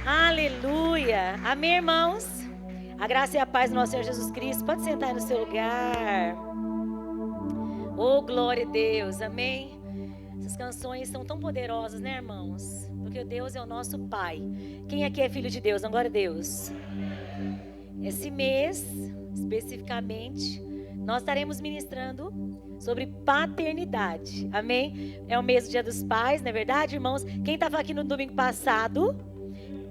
Aleluia. Amém, irmãos? A graça e a paz do nosso Senhor Jesus Cristo. Pode sentar aí no seu lugar. Oh, glória a Deus. Amém? Essas canções são tão poderosas, né, irmãos? Porque Deus é o nosso Pai. Quem aqui é filho de Deus? Não, glória a Deus. Esse mês, especificamente, nós estaremos ministrando sobre paternidade. Amém? É o mês do Dia dos Pais, não é verdade, irmãos? Quem estava aqui no domingo passado,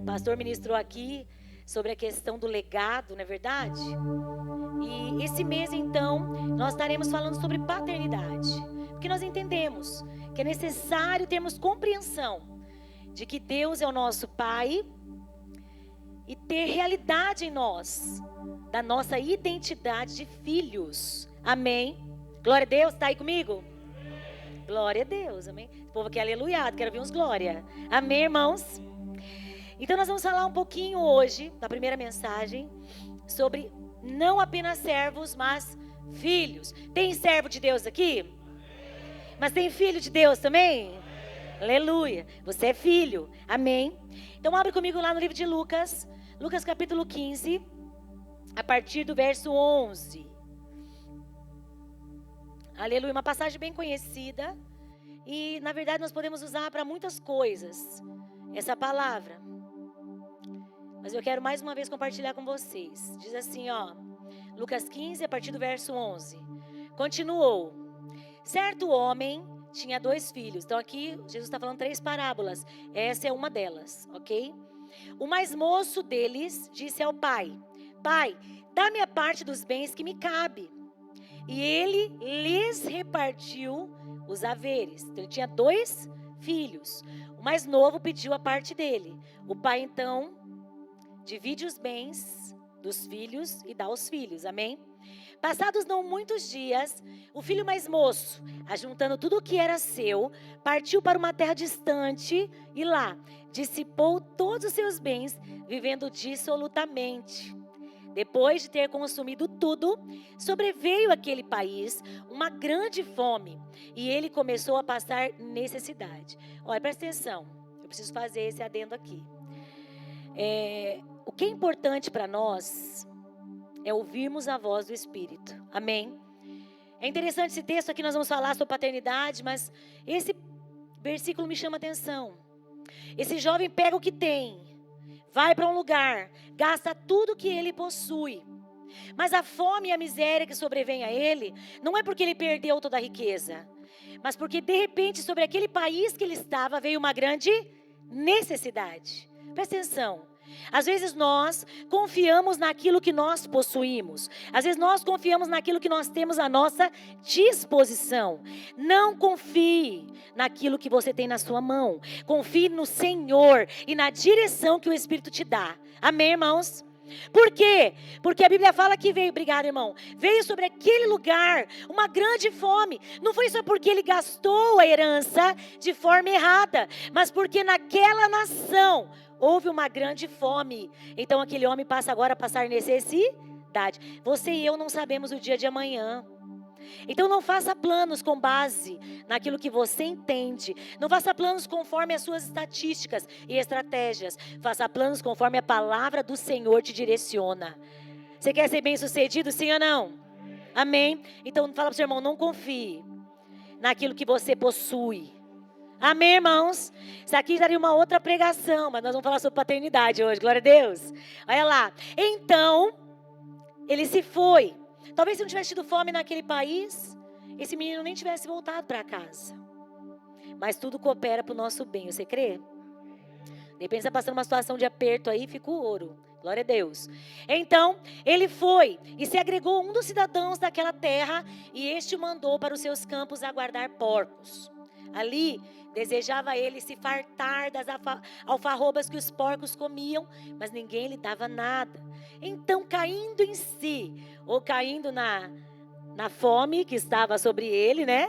o pastor ministrou aqui sobre a questão do legado, não é verdade? E esse mês, então, nós estaremos falando sobre paternidade. Porque nós entendemos que é necessário termos compreensão de que Deus é o nosso Pai e ter realidade em nós da nossa identidade de filhos. Amém? Glória a Deus, está aí comigo? Glória a Deus, amém? O povo aqui, aleluiado, quero ver uns glória. Amém, irmãos? Então nós vamos falar um pouquinho hoje, na primeira mensagem, sobre não apenas servos, mas filhos. Tem servo de Deus aqui? Mas tem filho de Deus também? Aleluia, você é filho, amém? Então abre comigo lá no livro de Lucas, Lucas capítulo 15, a partir do verso 11. Aleluia, uma passagem bem conhecida e na verdade nós podemos usar para muitas coisas essa palavra. Mas eu quero mais uma vez compartilhar com vocês. Diz assim, ó, Lucas 15, a partir do verso 11. Continuou. Certo homem tinha 2 filhos. Então aqui Jesus está falando 3 parábolas. Essa é uma delas, ok? O mais moço deles disse ao pai: Pai, dá-me a parte dos bens que me cabe. E ele lhes repartiu os haveres. Então ele tinha 2 filhos. O mais novo pediu a parte dele. O pai então divide os bens dos filhos e dá aos filhos, amém? Passados não muitos dias, o filho mais moço, ajuntando tudo o que era seu, partiu para uma terra distante e lá dissipou todos os seus bens, vivendo dissolutamente. Depois de ter consumido tudo, sobreveio àquele país uma grande fome e ele começou a passar necessidade. Olha, presta atenção, eu preciso fazer esse adendo aqui. O que é importante para nós é ouvirmos a voz do Espírito. Amém? É interessante esse texto aqui, nós vamos falar sobre paternidade, mas esse versículo me chama a atenção. Esse jovem pega o que tem, vai para um lugar, gasta tudo que ele possui. Mas a fome e a miséria que sobrevém a ele, não é porque ele perdeu toda a riqueza, mas porque de repente sobre aquele país que ele estava veio uma grande necessidade. Presta atenção. Às vezes nós confiamos naquilo que nós possuímos. Às vezes nós confiamos naquilo que nós temos à nossa disposição. Não confie naquilo que você tem na sua mão. Confie no Senhor e na direção que o Espírito te dá. Amém, irmãos? Por quê? Porque a Bíblia fala que veio, obrigado, irmão, veio sobre aquele lugar uma grande fome. Não foi só porque ele gastou a herança de forma errada, mas porque naquela nação houve uma grande fome. Então aquele homem passa agora a passar necessidade. Você e eu não sabemos o dia de amanhã. Então não faça planos com base naquilo que você entende. Não faça planos conforme as suas estatísticas e estratégias. Faça planos conforme a palavra do Senhor te direciona. Você quer ser bem sucedido, sim ou não? Amém? Então fala para o seu irmão, não confie naquilo que você possui. Amém, irmãos? Isso aqui daria uma outra pregação, mas nós vamos falar sobre paternidade hoje, glória a Deus. Olha lá. Então, ele se foi. Talvez se não tivesse tido fome naquele país, esse menino nem tivesse voltado para casa. Mas tudo coopera para o nosso bem, você crê? De repente está passando uma situação de aperto aí, fica o ouro. Glória a Deus. Então, ele foi e se agregou um dos cidadãos daquela terra e este o mandou para os seus campos a guardar porcos. Ali, desejava ele se fartar das alfarrobas que os porcos comiam, mas ninguém lhe dava nada. Então, caindo em si, ou caindo na fome que estava sobre ele, né?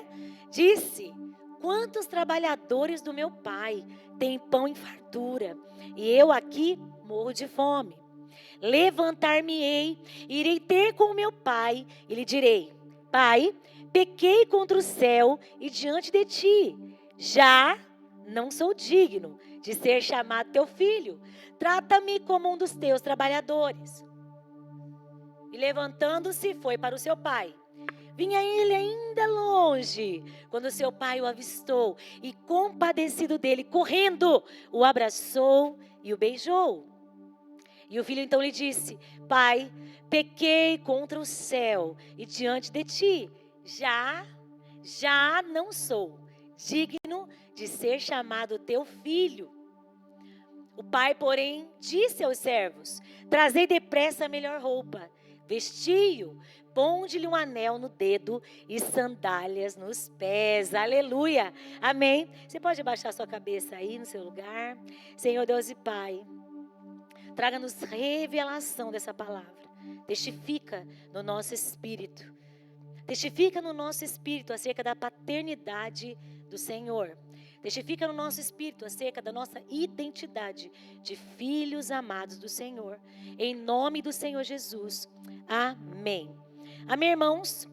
Disse: quantos trabalhadores do meu pai têm pão em fartura, e eu aqui morro de fome. Levantar-me-ei, irei ter com meu pai, e lhe direi: Pai, pequei contra o céu e diante de ti. Já não sou digno de ser chamado teu filho. Trata-me como um dos teus trabalhadores. E levantando-se, foi para o seu pai. Vinha ele ainda longe, quando seu pai o avistou, e compadecido dele, correndo, o abraçou e o beijou. E o filho então lhe disse: Pai, pequei contra o céu e diante de ti, já não sou digno de ser chamado teu filho. O pai, porém, disse aos servos: Trazei depressa a melhor roupa, vestiu, ponde-lhe um anel no dedo e sandálias nos pés. Aleluia, amém. Você pode abaixar sua cabeça aí no seu lugar. Senhor Deus e Pai, traga-nos revelação dessa palavra. Testifica no nosso espírito. Testifica no nosso espírito acerca da paternidade do Senhor. Testifica no nosso espírito acerca da nossa identidade de filhos amados do Senhor. Em nome do Senhor Jesus. Amém. Amém, irmãos?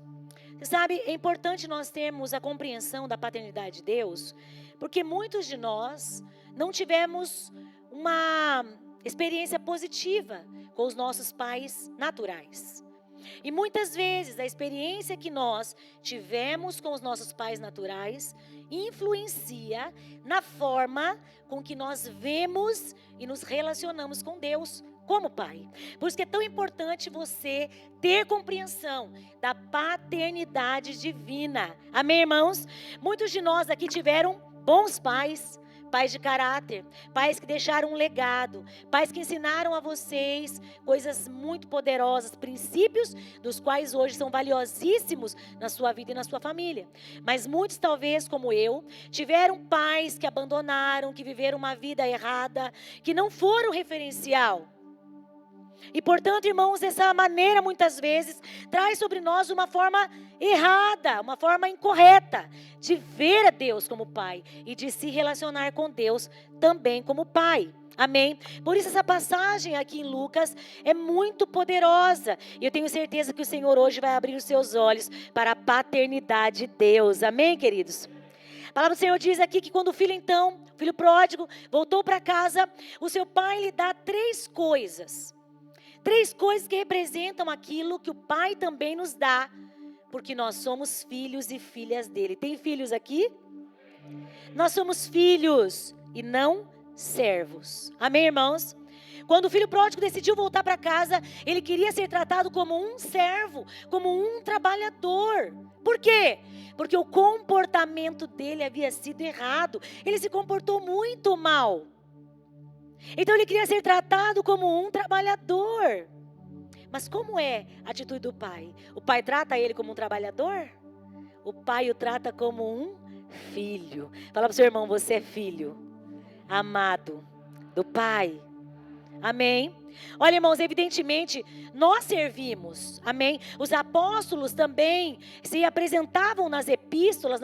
Você sabe, é importante nós termos a compreensão da paternidade de Deus, porque muitos de nós não tivemos uma experiência positiva com os nossos pais naturais. E muitas vezes a experiência que nós tivemos com os nossos pais naturais influencia na forma com que nós vemos e nos relacionamos com Deus como pai. Por isso que é tão importante você ter compreensão da paternidade divina. Amém, irmãos? Muitos de nós aqui tiveram bons pais. Pais de caráter, pais que deixaram um legado, pais que ensinaram a vocês coisas muito poderosas, princípios dos quais hoje são valiosíssimos na sua vida e na sua família. Mas muitos, talvez como eu, tiveram pais que abandonaram, que viveram uma vida errada, que não foram referencial. E portanto, irmãos, dessa maneira muitas vezes traz sobre nós uma forma errada, uma forma incorreta de ver a Deus como Pai e de se relacionar com Deus também como Pai. Amém? Por isso essa passagem aqui em Lucas é muito poderosa. E eu tenho certeza que o Senhor hoje vai abrir os seus olhos para a paternidade de Deus. Amém, queridos? A palavra do Senhor diz aqui que quando o filho pródigo, voltou para casa, o seu pai lhe dá três coisas. Três coisas que representam aquilo que o Pai também nos dá, porque nós somos filhos e filhas dele. Tem filhos aqui? Nós somos filhos e não servos. Amém, irmãos? Quando o filho pródigo decidiu voltar para casa, ele queria ser tratado como um servo, como um trabalhador. Por quê? Porque o comportamento dele havia sido errado. Ele se comportou muito mal. Então ele queria ser tratado como um trabalhador. Mas como é a atitude do pai? O pai trata ele como um trabalhador? O pai o trata como um filho. Fala para o seu irmão, você é filho amado do pai. Amém? Olha, irmãos, evidentemente, nós servimos, amém? Os apóstolos também se apresentavam nas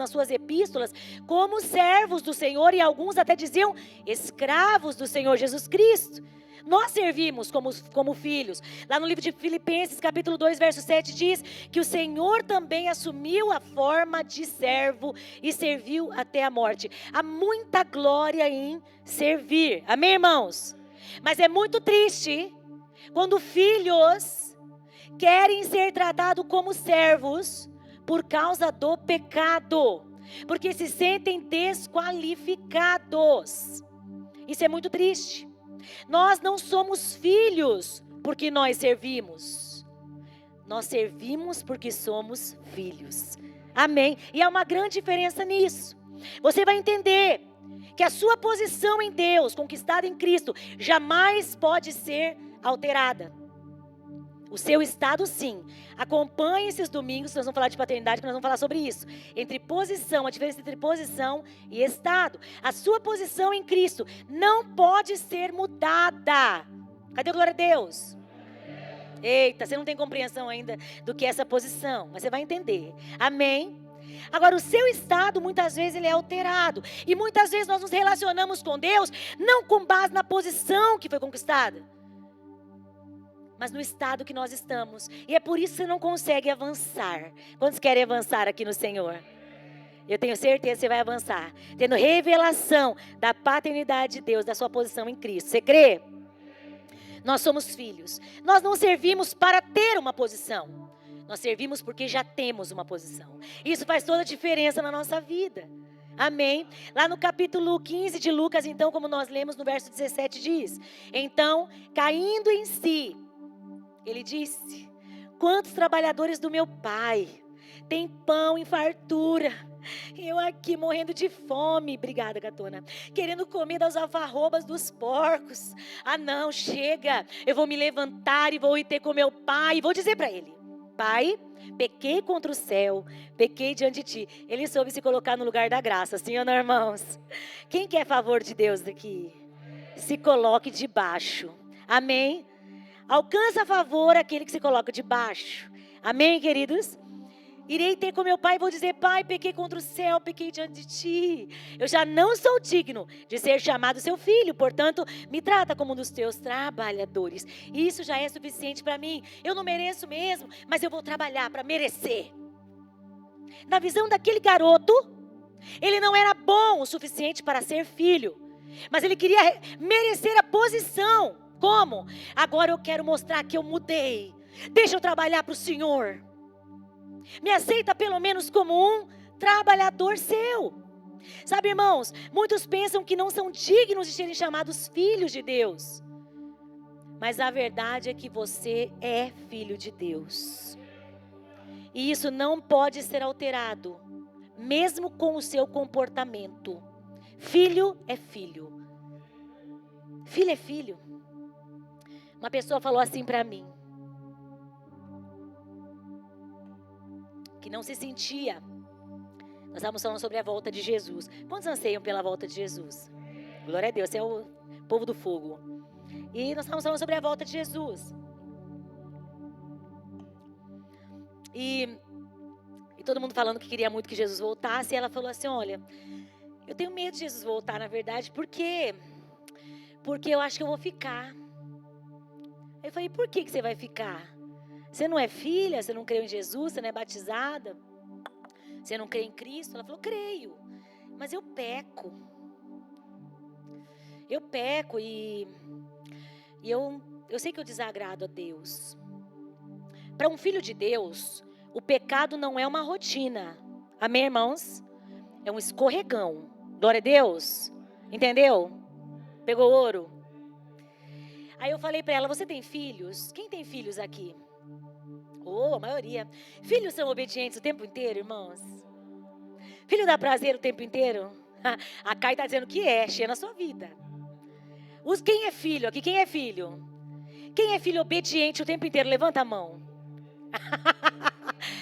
suas epístolas, como servos do Senhor, e alguns até diziam escravos do Senhor Jesus Cristo. Nós servimos como filhos. Lá no livro de Filipenses, capítulo 2, verso 7, diz que o Senhor também assumiu a forma de servo e serviu até a morte. Há muita glória em servir, amém, irmãos? Mas é muito triste quando filhos querem ser tratados como servos por causa do pecado, porque se sentem desqualificados. Isso é muito triste. Nós não somos filhos porque nós servimos. Nós servimos porque somos filhos. Amém? E há uma grande diferença nisso. Você vai entender que a sua posição em Deus, conquistada em Cristo, jamais pode ser alterada. O seu estado, sim. Acompanhe esses domingos, nós vamos falar de paternidade, que nós vamos falar sobre isso. Entre posição, a diferença entre posição e estado. A sua posição em Cristo não pode ser mudada. Cadê a glória a Deus? Eita, você não tem compreensão ainda do que é essa posição, mas você vai entender. Amém? Agora, o seu estado, muitas vezes, ele é alterado. E muitas vezes nós nos relacionamos com Deus, não com base na posição que foi conquistada, mas no estado que nós estamos. E é por isso que você não consegue avançar. Quantos querem avançar aqui no Senhor? Eu tenho certeza que você vai avançar. Tendo revelação da paternidade de Deus, da sua posição em Cristo. Você crê? Nós somos filhos. Nós não servimos para ter uma posição. Nós servimos porque já temos uma posição. Isso faz toda a diferença na nossa vida. Amém? Lá no capítulo 15 de Lucas, então, como nós lemos no verso 17, diz: então, caindo em si, ele disse: quantos trabalhadores do meu pai têm pão em fartura, eu aqui morrendo de fome, obrigada, gatona, querendo comer das alfarrobas dos porcos. Ah não, chega, eu vou me levantar e vou ir ter com meu pai, e vou dizer para ele: pai, pequei contra o céu, pequei diante de ti. Ele soube se colocar no lugar da graça, sim ou não, irmãos? Quem quer favor de Deus aqui? Se coloque debaixo, amém? Alcança favor aquele que se coloca debaixo, amém, queridos? Irei ter com meu pai e vou dizer: pai, pequei contra o céu, pequei diante de ti. Eu já não sou digno de ser chamado seu filho, portanto, me trata como um dos teus trabalhadores. E isso já é suficiente para mim. Eu não mereço mesmo, mas eu vou trabalhar para merecer. Na visão daquele garoto, ele não era bom o suficiente para ser filho, mas ele queria merecer a posição. Como? Agora eu quero mostrar que eu mudei. Deixa eu trabalhar para o Senhor. Me aceita pelo menos como um trabalhador seu. Sabe, irmãos, muitos pensam que não são dignos de serem chamados filhos de Deus. Mas a verdade é que você é filho de Deus. E isso não pode ser alterado, mesmo com o seu comportamento. Filho é filho. Filho é filho. Uma pessoa falou assim para mim, que não se sentia. Nós estávamos falando sobre a volta de Jesus. Quantos anseiam pela volta de Jesus? Glória a Deus, você é o povo do fogo. E nós estávamos falando sobre a volta de Jesus. E todo mundo falando que queria muito que Jesus voltasse. E ela falou assim: olha, eu tenho medo de Jesus voltar, na verdade. Por quê? Porque eu acho que eu vou ficar. Eu falei: por que você vai ficar? Você não é filha, você não crê em Jesus, você não é batizada, você não crê em Cristo? Ela falou: creio, mas eu peco. Eu peco e eu sei que eu desagrado a Deus. Para um filho de Deus, o pecado não é uma rotina. Amém, irmãos? É um escorregão. Glória a Deus. Entendeu? Pegou ouro? Aí eu falei para ela: você tem filhos? Quem tem filhos aqui? Oh, a maioria. Filhos são obedientes o tempo inteiro, irmãos? Filho dá prazer o tempo inteiro? A Kai está dizendo que é, cheia na sua vida. Quem é filho aqui? Quem é filho? Quem é filho obediente o tempo inteiro? Levanta a mão.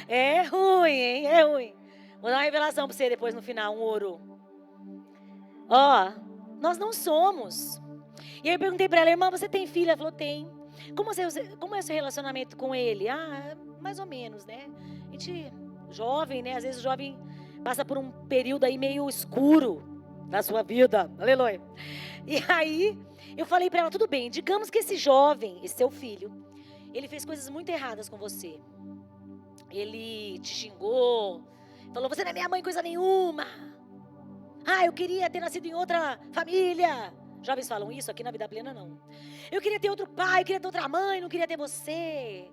É ruim, hein? É ruim. Vou dar uma revelação para você depois no final, um ouro. Ó, nós não somos. E aí eu perguntei para ela: irmã, você tem filho? Ela falou: tem. Como é o seu relacionamento com ele? Ah, mais ou menos, né? A gente, jovem, né? Às vezes o jovem passa por um período aí meio escuro na sua vida. Aleluia. E aí eu falei para ela: tudo bem, digamos que esse jovem, esse seu filho, ele fez coisas muito erradas com você. Ele te xingou, falou: você não é minha mãe coisa nenhuma. Ah, eu queria ter nascido em outra família. Jovens falam isso, aqui na Vida Plena não. Eu queria ter outro pai, queria ter outra mãe, não queria ter você.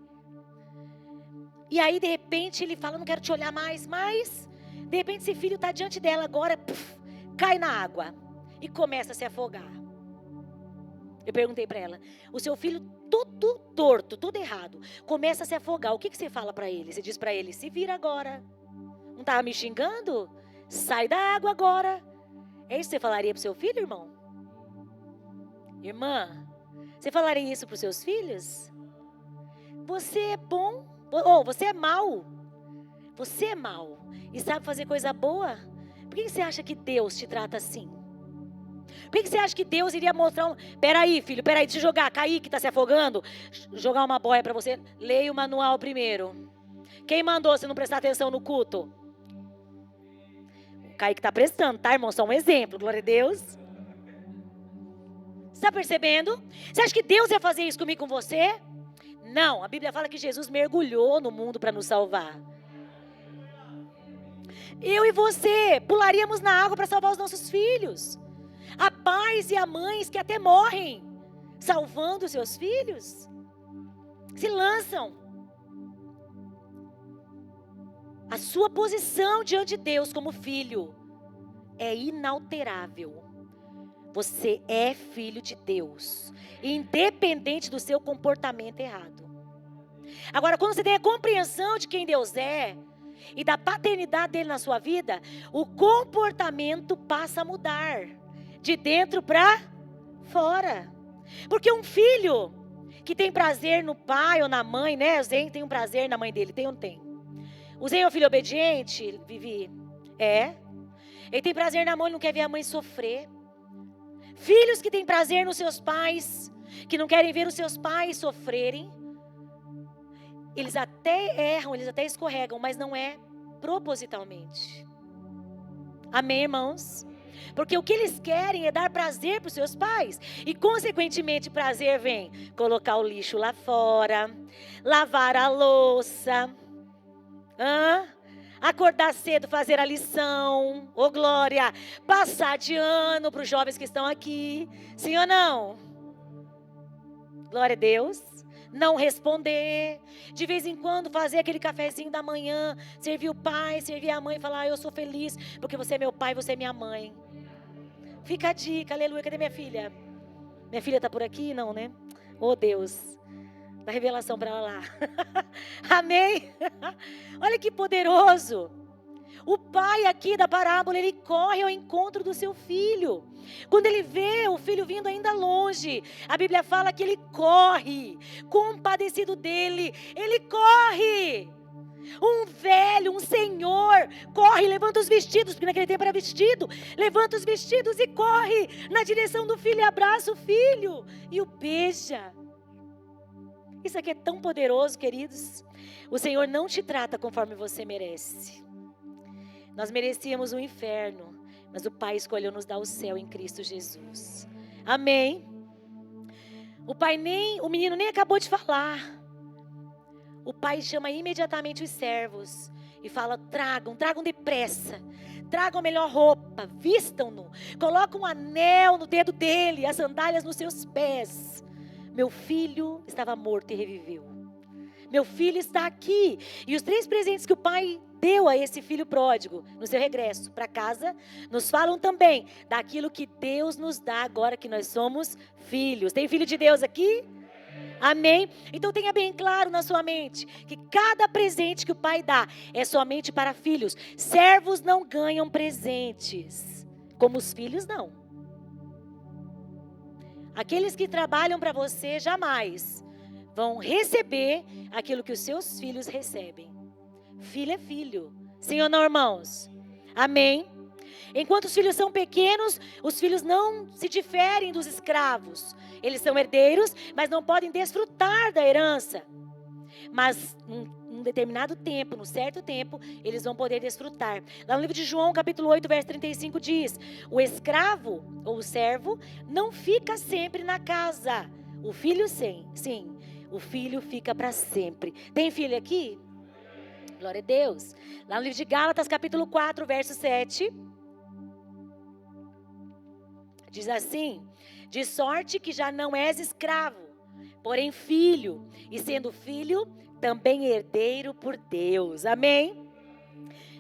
E aí de repente ele fala: não quero te olhar mais. Mas de repente esse filho está diante dela agora, cai na água e começa a se afogar. Eu perguntei para ela: o seu filho todo torto, tudo errado, começa a se afogar, o que você fala para ele? Você diz para ele: se vira agora. Não estava me xingando? Sai da água agora. É isso que você falaria para o seu filho, irmão? Irmã, você falaria isso para os seus filhos? Você é bom ou você é mau? Você é mau e sabe fazer coisa boa? Por que você acha que Deus te trata assim? Por que você acha que Deus iria mostrar Peraí, filho, peraí, deixa eu jogar. Kaique está se afogando. Jogar uma boia para você. Leia o manual primeiro. Quem mandou você não prestar atenção no culto? O Kaique está prestando, tá, irmão? Só um exemplo, glória a Deus. Está percebendo? Você acha que Deus ia fazer isso comigo, com você? Não, a Bíblia fala que Jesus mergulhou no mundo para nos salvar. eu e você pularíamos na água para salvar os nossos filhos. Há pais e há mães que até morrem salvando os seus filhos. Se lançam. A sua posição diante de Deus como filho é inalterável. Você é filho de Deus, independente do seu comportamento errado. Agora, quando você tem a compreensão de quem Deus é e da paternidade dele na sua vida, o comportamento passa a mudar de dentro para fora. Porque um filho que tem prazer no pai ou na mãe, né? O Zen tem um prazer na mãe dele, tem ou não tem? O Zen é um filho obediente, Vivi? É. Ele tem prazer na mãe, ele não quer ver a mãe sofrer. Filhos que têm prazer nos seus pais, que não querem ver os seus pais sofrerem, eles até erram, eles até escorregam, mas não é propositalmente. Amém, irmãos? Porque o que eles querem é dar prazer para os seus pais. E consequentemente prazer vem colocar o lixo lá fora, lavar a louça, acordar cedo, fazer a lição, ô glória, passar de ano para os jovens que estão aqui, sim ou não? Glória a Deus. Não responder, de vez em quando fazer aquele cafezinho da manhã, servir o pai, servir a mãe, falar, eu sou feliz porque você é meu pai, você é minha mãe. Fica a dica, aleluia, cadê minha filha? Minha filha está por aqui? Não, né? Oh Deus, dá revelação para ela lá. Amém? Olha que poderoso. O pai aqui da parábola, ele corre ao encontro do seu filho. Quando ele vê o filho vindo ainda longe, a Bíblia fala que ele corre, compadecido dele, ele corre. Um velho, um senhor, corre, levanta os vestidos, porque naquele tempo era vestido, levanta os vestidos e corre na direção do filho, abraça o filho e o beija. Isso aqui é tão poderoso, queridos. O Senhor não te trata conforme você merece. Nós merecíamos o inferno, mas o Pai escolheu nos dar o céu em Cristo Jesus. Amém? O menino nem acabou de falar. O pai chama imediatamente os servos e fala, tragam depressa. Tragam a melhor roupa, vistam-no. Colocam um anel no dedo dele, as sandálias nos seus pés. Meu filho estava morto e reviveu. Meu filho está aqui. E os 3 presentes que o pai deu a esse filho pródigo no seu regresso para casa, nos falam também daquilo que Deus nos dá agora que nós somos filhos. Tem filho de Deus aqui? Amém? Então tenha bem claro na sua mente que cada presente que o pai dá é somente para filhos. Servos não ganham presentes, como os filhos não. Aqueles que trabalham para você jamais vão receber aquilo que os seus filhos recebem. Filho é filho. Sim ou não, irmãos? Amém? Enquanto os filhos são pequenos, os filhos não se diferem dos escravos. Eles são herdeiros, mas não podem desfrutar da herança. Mas num determinado tempo, num certo tempo, eles vão poder desfrutar. Lá no livro de João, capítulo 8, verso 35 diz: o escravo ou o servo não fica sempre na casa. O filho sim, o filho fica para sempre. Tem filho aqui? Glória a Deus. Lá no livro de Gálatas, capítulo 4, verso 7. Diz assim: de sorte que já não és escravo, porém filho, e sendo filho, também herdeiro por Deus. Amém?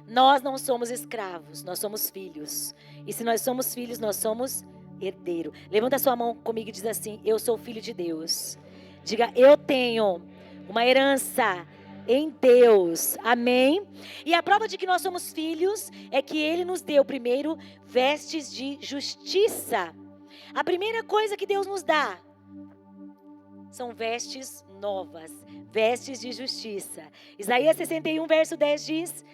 Nós não somos escravos, nós somos filhos. E se nós somos filhos, nós somos herdeiro. Levanta a sua mão comigo e diz assim: eu sou filho de Deus. Diga, eu tenho uma herança em Deus. Amém? E a prova de que nós somos filhos é que Ele nos deu primeiro vestes de justiça. A primeira coisa que Deus nos dá são vestes novas, vestes de justiça. Isaías 61, verso 10 diz: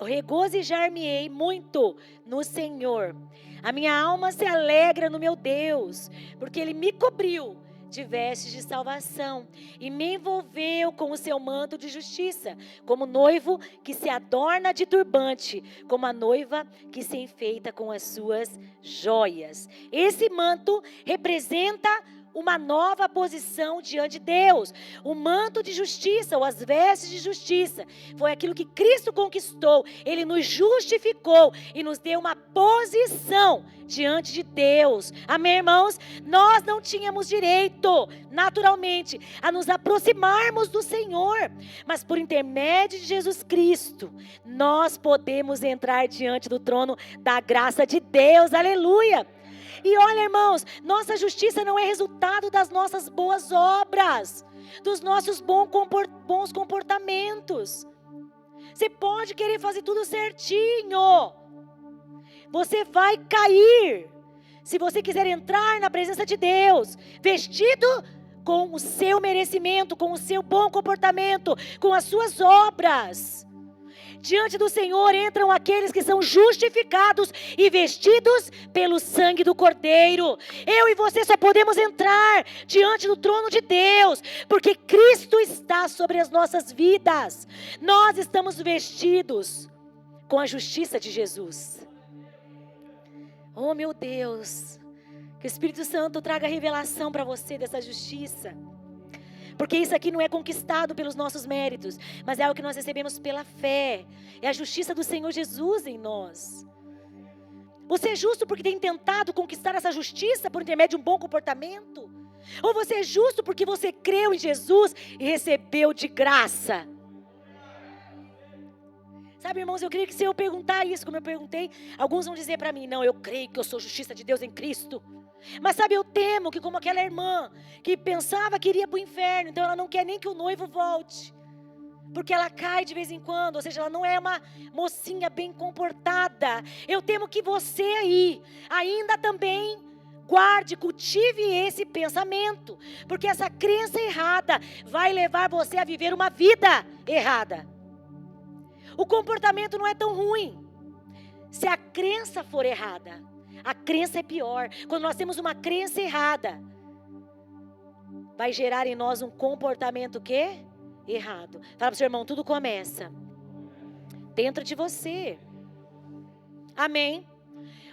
regozijar-me-ei muito no Senhor. A minha alma se alegra no meu Deus, porque Ele me cobriu de vestes de salvação e me envolveu com o seu manto de justiça, como noivo que se adorna de turbante, como a noiva que se enfeita com as suas joias. Esse manto representa uma nova posição diante de Deus. O manto de justiça, ou as vestes de justiça, foi aquilo que Cristo conquistou. Ele nos justificou e nos deu uma posição diante de Deus. Amém, irmãos? Nós não tínhamos direito, naturalmente, a nos aproximarmos do Senhor, mas por intermédio de Jesus Cristo, nós podemos entrar diante do trono da graça de Deus. Aleluia! E olha, irmãos, nossa justiça não é resultado das nossas boas obras, dos nossos bons comportamentos. Você pode querer fazer tudo certinho, você vai cair. Se você quiser entrar na presença de Deus, vestido com o seu merecimento, com o seu bom comportamento, com as suas obras, diante do Senhor entram aqueles que são justificados e vestidos pelo sangue do Cordeiro. Eu e você só podemos entrar diante do trono de Deus, porque Cristo está sobre as nossas vidas. Nós estamos vestidos com a justiça de Jesus. Oh, meu Deus, que o Espírito Santo traga revelação para você dessa justiça. Porque isso aqui não é conquistado pelos nossos méritos, mas é algo que nós recebemos pela fé. É a justiça do Senhor Jesus em nós. Você é justo porque tem tentado conquistar essa justiça por intermédio de um bom comportamento? Ou você é justo porque você creu em Jesus e recebeu de graça? Sabe, irmãos, eu creio que se eu perguntar isso, como eu perguntei, alguns vão dizer para mim, não, eu creio que eu sou justiça de Deus em Cristo. Mas sabe, eu temo que como aquela irmã que pensava que iria para o inferno, então ela não quer nem que o noivo volte, porque ela cai de vez em quando, ou seja, ela não é uma mocinha bem comportada. Eu temo que você aí ainda também guarde, cultive esse pensamento, porque essa crença errada vai levar você a viver uma vida errada. O comportamento não é tão ruim se a crença for errada. A crença é pior. Quando nós temos uma crença errada, vai gerar em nós um comportamento que? Errado. Fala para o seu irmão, tudo começa dentro de você. Amém?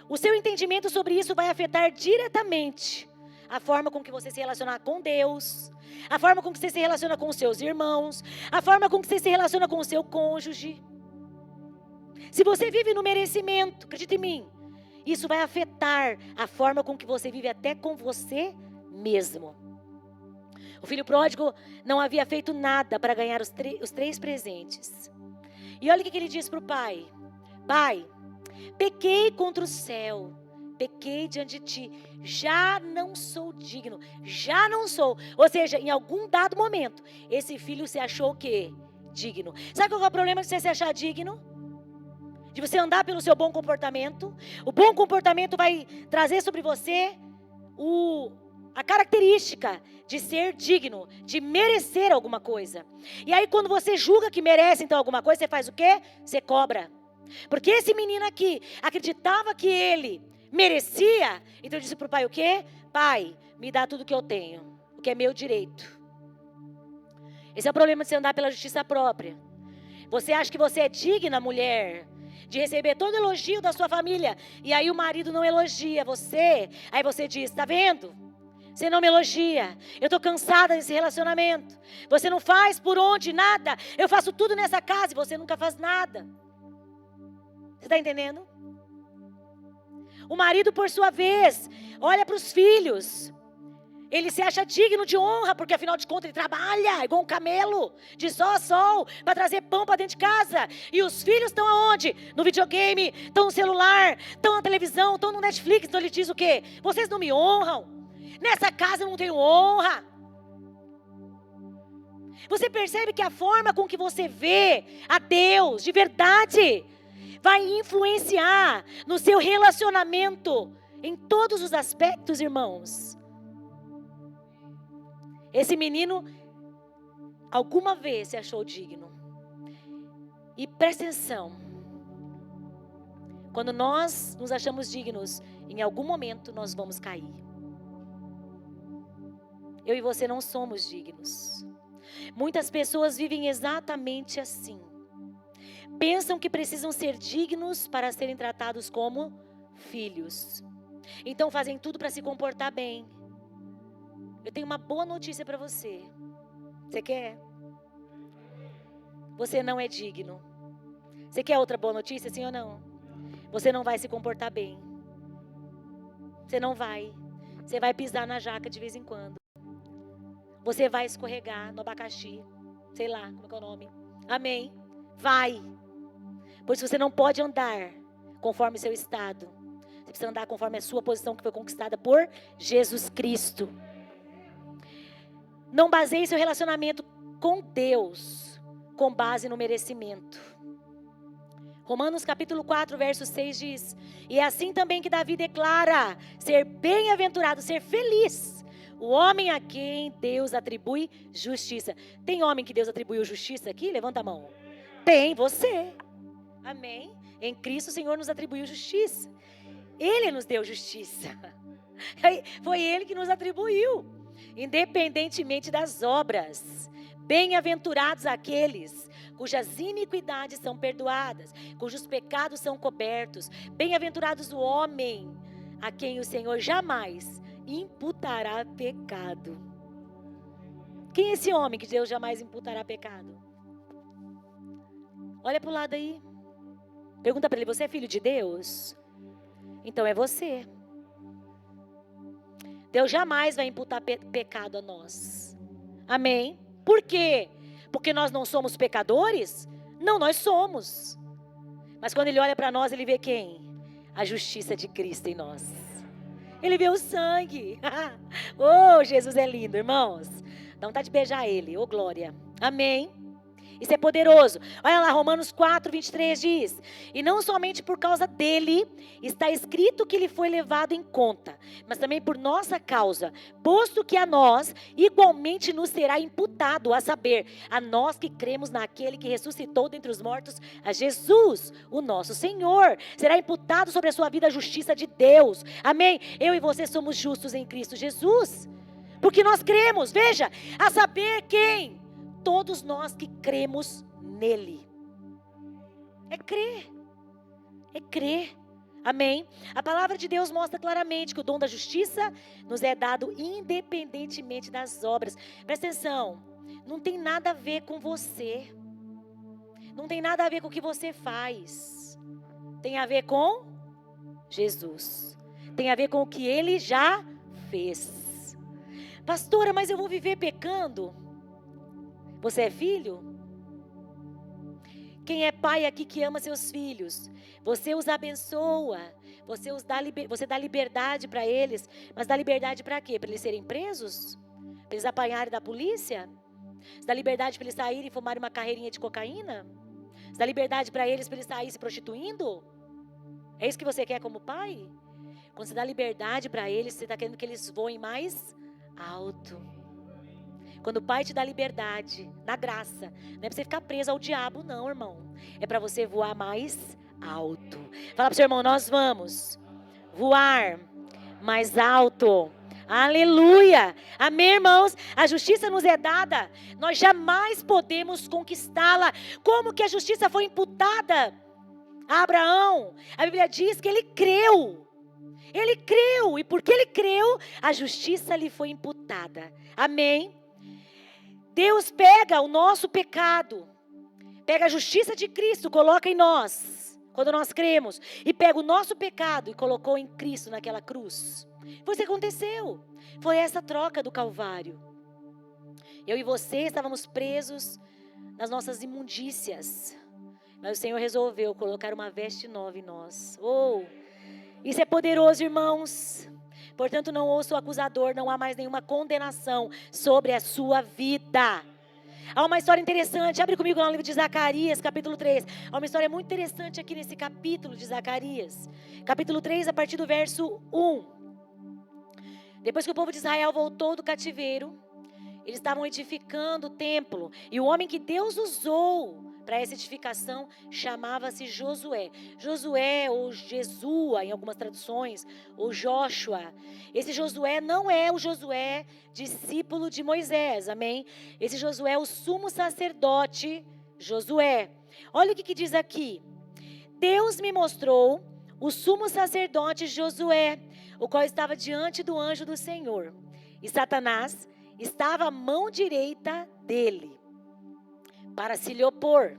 O seu entendimento sobre isso vai afetar diretamente a forma com que você se relaciona com Deus, a forma com que você se relaciona com os seus irmãos, a forma com que você se relaciona com o seu cônjuge. Se você vive no merecimento, acredita em mim, isso vai afetar a forma com que você vive até com você mesmo. O filho pródigo não havia feito nada para ganhar os 3 presentes. E olha o que ele diz para o pai. Pai, pequei contra o céu, pequei diante de ti, já não sou digno, já não sou. Ou seja, em algum dado momento, esse filho se achou o quê? Digno. Sabe qual é o problema de você se achar digno? De você andar pelo seu bom comportamento. O bom comportamento vai trazer sobre você a característica de ser digno, de merecer alguma coisa. E aí quando você julga que merece então alguma coisa, você faz o quê? Você cobra. Porque esse menino aqui acreditava que ele merecia, então disse para o pai o quê? Pai, me dá tudo que eu tenho, o que é meu direito. Esse é o problema de você andar pela justiça própria. Você acha que você é digna, mulher, de receber todo elogio da sua família, e aí o marido não elogia você, aí você diz, tá vendo? Você não me elogia, eu estou cansada desse relacionamento, você não faz por onde nada, eu faço tudo nessa casa e você nunca faz nada. Você está entendendo? O marido, por sua vez, olha para os filhos, ele se acha digno de honra, porque afinal de contas ele trabalha igual um camelo, de sol a sol, para trazer pão para dentro de casa. E os filhos estão aonde? No videogame, estão no celular, estão na televisão, estão no Netflix. Então ele diz o quê? Vocês não me honram, nessa casa eu não tenho honra. Você percebe que a forma com que você vê a Deus de verdade vai influenciar no seu relacionamento em todos os aspectos, irmãos. Esse menino alguma vez se achou digno. E presta atenção. Quando nós nos achamos dignos, em algum momento nós vamos cair. Eu e você não somos dignos. Muitas pessoas vivem exatamente assim. Pensam que precisam ser dignos para serem tratados como filhos. Então fazem tudo para se comportar bem. Eu tenho uma boa notícia para você. Você quer? Você não é digno. Você quer outra boa notícia, sim ou não? Você não vai se comportar bem. Você não vai. Você vai pisar na jaca de vez em quando. Você vai escorregar no abacaxi. Sei lá, como é que é o nome? Amém? Vai. Pois você não pode andar conforme o seu estado. Você precisa andar conforme a sua posição que foi conquistada por Jesus Cristo. Não baseie seu relacionamento com Deus com base no merecimento. Romanos capítulo 4, verso 6 diz: e é assim também que Davi declara ser bem-aventurado, ser feliz, o homem a quem Deus atribui justiça. Tem homem que Deus atribuiu justiça aqui? Levanta a mão. Tem, você. Amém? Em Cristo o Senhor nos atribuiu justiça. Ele nos deu justiça. Foi Ele que nos atribuiu, independentemente das obras. Bem-aventurados aqueles cujas iniquidades são perdoadas, cujos pecados são cobertos. Bem-aventurados o homem a quem o Senhor jamais imputará pecado. Quem é esse homem que Deus jamais imputará pecado? Olha para o lado aí. Pergunta para ele: você é filho de Deus? Então é você. Deus jamais vai imputar pecado a nós. Amém? Por quê? Porque nós não somos pecadores? Não, nós somos. Mas quando Ele olha para nós, Ele vê quem? A justiça de Cristo em nós. Ele vê o sangue. Oh, Jesus é lindo, irmãos. Dá vontade de beijar Ele. Oh, glória. Amém? Isso é poderoso. Olha lá, Romanos 4, 23 diz: e não somente por causa dele está escrito que ele foi levado em conta, mas também por nossa causa, posto que a nós igualmente nos será imputado, a saber, a nós que cremos naquele que ressuscitou dentre os mortos, a Jesus, o nosso Senhor. Será imputado sobre a sua vida a justiça de Deus. Amém? Eu e você somos justos em Cristo Jesus, porque nós cremos, veja, a saber quem? Todos nós que cremos nele. É crer. É crer. Amém? A palavra de Deus mostra claramente que o dom da justiça nos é dado independentemente das obras. Presta atenção. Não tem nada a ver com você. Não tem nada a ver com o que você faz. Tem a ver com Jesus. Tem a ver com o que Ele já fez. Pastora, mas eu vou viver pecando? Você é filho? Quem é pai aqui que ama seus filhos? Você os abençoa, você dá liberdade para eles, mas dá liberdade para quê? Para eles serem presos? Para eles apanharem da polícia? Você dá liberdade para eles saírem e fumarem uma carreirinha de cocaína? Você dá liberdade para eles saírem se prostituindo? É isso que você quer como pai? Quando você dá liberdade para eles, você está querendo que eles voem mais alto. Quando o Pai te dá liberdade, na graça, não é para você ficar preso ao diabo, não, irmão. É para você voar mais alto. Fala para o seu irmão: nós vamos voar mais alto. Aleluia. Amém, irmãos? A justiça nos é dada. Nós jamais podemos conquistá-la. Como que a justiça foi imputada a Abraão? A Bíblia diz que ele creu. Ele creu. E porque ele creu, a justiça lhe foi imputada. Amém? Deus pega o nosso pecado, pega a justiça de Cristo, coloca em nós, quando nós cremos, e pega o nosso pecado e colocou em Cristo naquela cruz. Foi isso que aconteceu, foi essa troca do Calvário. Eu e você estávamos presos nas nossas imundícias, mas o Senhor resolveu colocar uma veste nova em nós. Oh, isso é poderoso, irmãos. Portanto, não ouça o acusador, não há mais nenhuma condenação sobre a sua vida. Há uma história interessante, abre comigo lá no livro de Zacarias, capítulo 3. Há uma história muito interessante aqui nesse capítulo de Zacarias. Capítulo 3, a partir do verso 1. Depois que o povo de Israel voltou do cativeiro, eles estavam edificando o templo. E o homem que Deus usou para essa edificação chamava-se Josué. Josué ou Jesua em algumas traduções, ou Joshua. Esse Josué não é o Josué discípulo de Moisés, amém? Esse Josué é o sumo sacerdote Josué. Olha o que diz aqui. Deus me mostrou o sumo sacerdote Josué, o qual estava diante do anjo do Senhor. e Satanás estava à mão direita dele, para se lhe opor.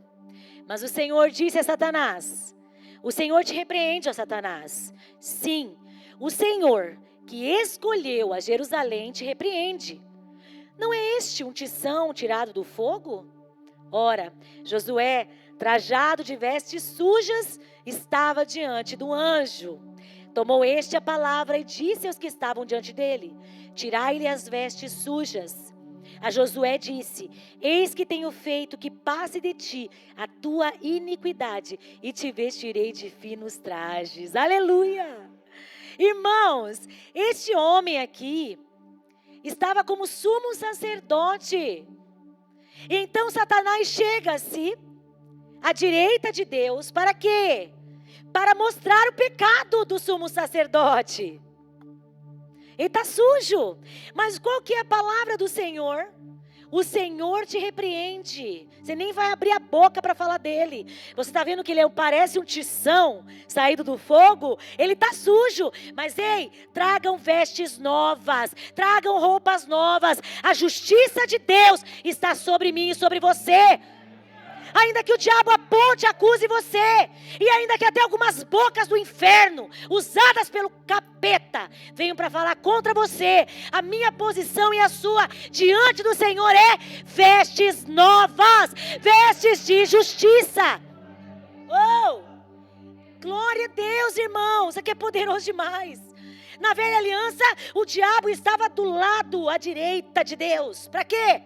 Mas o Senhor disse a Satanás: o Senhor te repreende, ó Satanás. Sim, o Senhor que escolheu a Jerusalém te repreende. Não é este um tição tirado do fogo? Ora, Josué, trajado de vestes sujas, estava diante do anjo. Tomou este a palavra e disse aos que estavam diante dele: tirai-lhe as vestes sujas. A Josué disse: eis que tenho feito que passe de ti a tua iniquidade e te vestirei de finos trajes. Aleluia! Irmãos, este homem aqui estava como sumo sacerdote. Então Satanás chega-se à direita de Deus para quê? Para mostrar o pecado do sumo sacerdote. Ele está sujo. Mas qual que é a palavra do Senhor? O Senhor te repreende. Você nem vai abrir a boca para falar dele. Você está vendo que ele parece um tição saído do fogo? Ele está sujo. Mas ei, tragam vestes novas. Tragam roupas novas. A justiça de Deus está sobre mim e sobre você. Ainda que o diabo aponte, acuse você, e ainda que até algumas bocas do inferno, usadas pelo capeta, venham para falar contra você, a minha posição e a sua diante do Senhor é vestes novas, vestes de justiça. Oh, glória a Deus, irmãos, isso aqui é poderoso demais. Na velha aliança, o diabo estava do lado à direita de Deus. Para quê?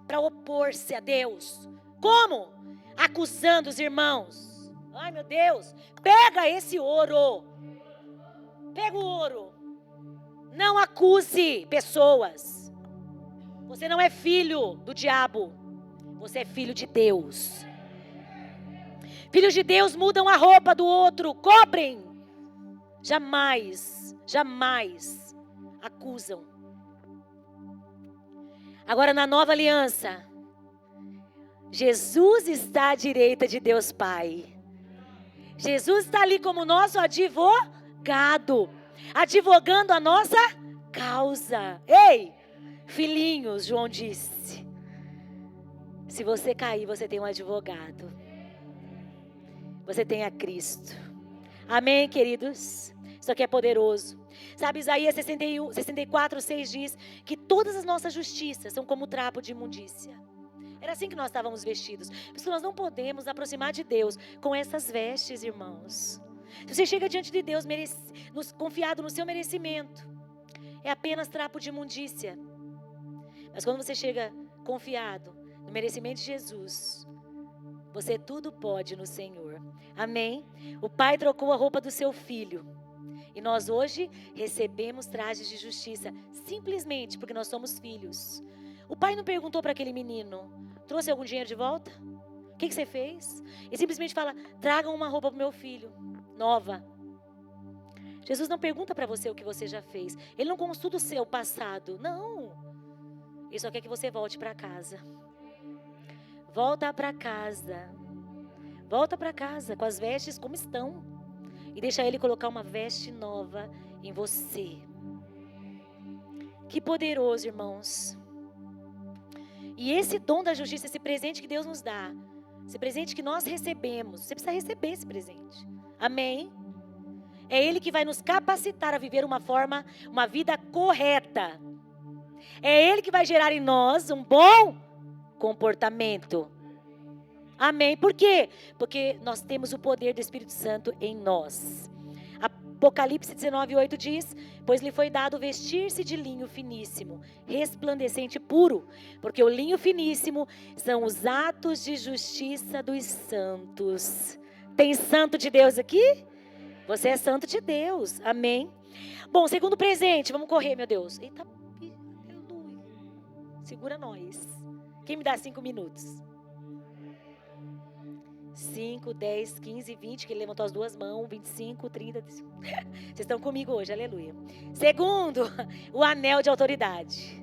Para opor-se a Deus. Como? Acusando os irmãos. Ai, meu Deus, pega esse ouro. Pega o ouro. Não acuse pessoas. Você não é filho do diabo. Você é filho de Deus. Filhos de Deus mudam a roupa do outro, cobrem. Jamais, jamais acusam. Agora na nova aliança, Jesus está à direita de Deus Pai. Jesus está ali como nosso advogado, advogando a nossa causa. Ei, filhinhos, João disse, se você cair, você tem um advogado. Você tem a Cristo. Amém, queridos? Isso aqui é poderoso. Sabe, Isaías 64:6 diz que todas as nossas justiças são como trapo de imundícia. Era assim que nós estávamos vestidos. Por isso nós não podemos aproximar de Deus com essas vestes, irmãos. Se você chega diante de Deus confiado no seu merecimento, é apenas trapo de imundícia. Mas quando você chega confiado no merecimento de Jesus, você tudo pode no Senhor. Amém? O Pai trocou a roupa do seu filho. E nós hoje recebemos trajes de justiça, simplesmente porque nós somos filhos. O pai não perguntou para aquele menino: trouxe algum dinheiro de volta? O que você fez? Ele simplesmente fala: tragam uma roupa para o meu filho, nova. Jesus não pergunta para você o que você já fez. Ele não consulta o seu passado. Não. Ele só quer que você volte para casa. Volta para casa. Volta para casa com as vestes como estão. E deixa Ele colocar uma veste nova em você. Que poderoso, irmãos. E esse dom da justiça, esse presente que Deus nos dá, esse presente que nós recebemos, você precisa receber esse presente. Amém? É Ele que vai nos capacitar a viver uma vida correta. É Ele que vai gerar em nós um bom comportamento. Amém? Por quê? Porque nós temos o poder do Espírito Santo em nós. Apocalipse 19:8 diz: pois lhe foi dado vestir-se de linho finíssimo, resplandecente e puro, porque o linho finíssimo são os atos de justiça dos santos. Tem santo de Deus aqui? Você é santo de Deus. Amém? Bom, segundo presente, vamos correr, meu Deus. Eita, aleluia. Segura nós. Quem me dá 5 minutos? 5, 10, 15, 20, que ele levantou as duas mãos, 25, 30. Vocês estão comigo hoje, aleluia. Segundo, o anel de autoridade.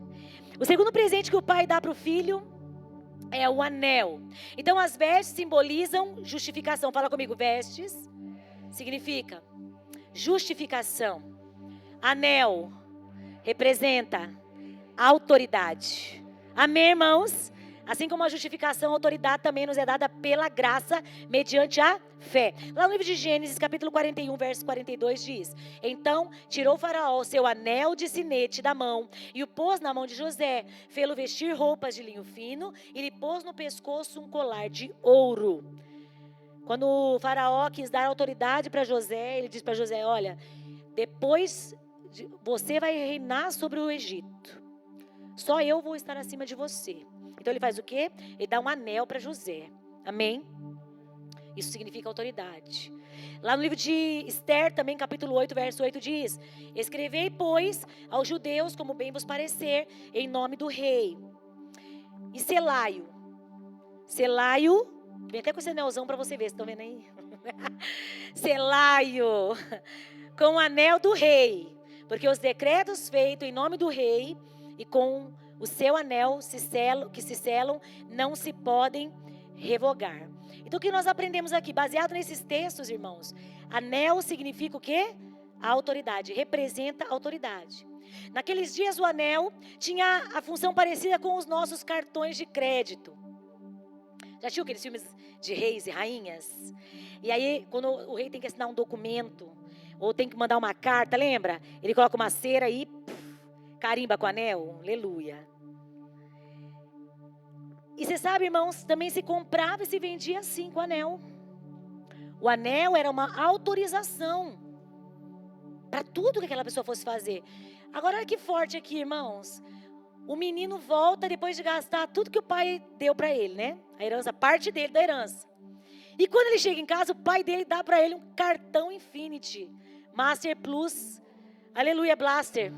O segundo presente que o pai dá para o filho é o anel. Então as vestes simbolizam justificação. Fala comigo, vestes significa justificação. Anel representa autoridade. Amém, irmãos? Assim como a justificação, a autoridade também nos é dada pela graça, mediante a fé. Lá no livro de Gênesis, capítulo 41, verso 42, diz: Então tirou o faraó o seu anel de sinete da mão e o pôs na mão de José, fê-lo vestir roupas de linho fino e lhe pôs no pescoço um colar de ouro. Quando o faraó quis dar autoridade para José, ele disse para José: olha, depois você vai reinar sobre o Egito. Só eu vou estar acima de você. Então ele faz o quê? Ele dá um anel para José. Amém? Isso significa autoridade. Lá no livro de Esther, também capítulo 8, verso 8 diz: Escrevei, pois, aos judeus como bem vos parecer, em nome do rei. E selaio. Selaio, vem até com esse anelzão para você ver, vocês estão vendo aí? Selaio, com o anel do rei. Porque os decretos feitos em nome do rei e com o seu anel que se selam não se podem revogar. Então o que nós aprendemos aqui, baseado nesses textos, irmãos? Anel significa o quê? A autoridade, representa a autoridade. Naqueles dias o anel tinha a função parecida com os nossos cartões de crédito. Já assistiu aqueles filmes de reis e rainhas? E aí quando o rei tem que assinar um documento ou tem que mandar uma carta, lembra? Ele coloca uma cera e carimba com o anel, aleluia. E você sabe, irmãos, também se comprava e se vendia assim com o anel. O anel era uma autorização para tudo que aquela pessoa fosse fazer. Agora olha que forte aqui, irmãos. O menino volta depois de gastar tudo que o pai deu para ele, né? A herança, parte dele da herança. E quando ele chega em casa, o pai dele dá para ele um cartão Infinity, Master Plus, aleluia, Blaster.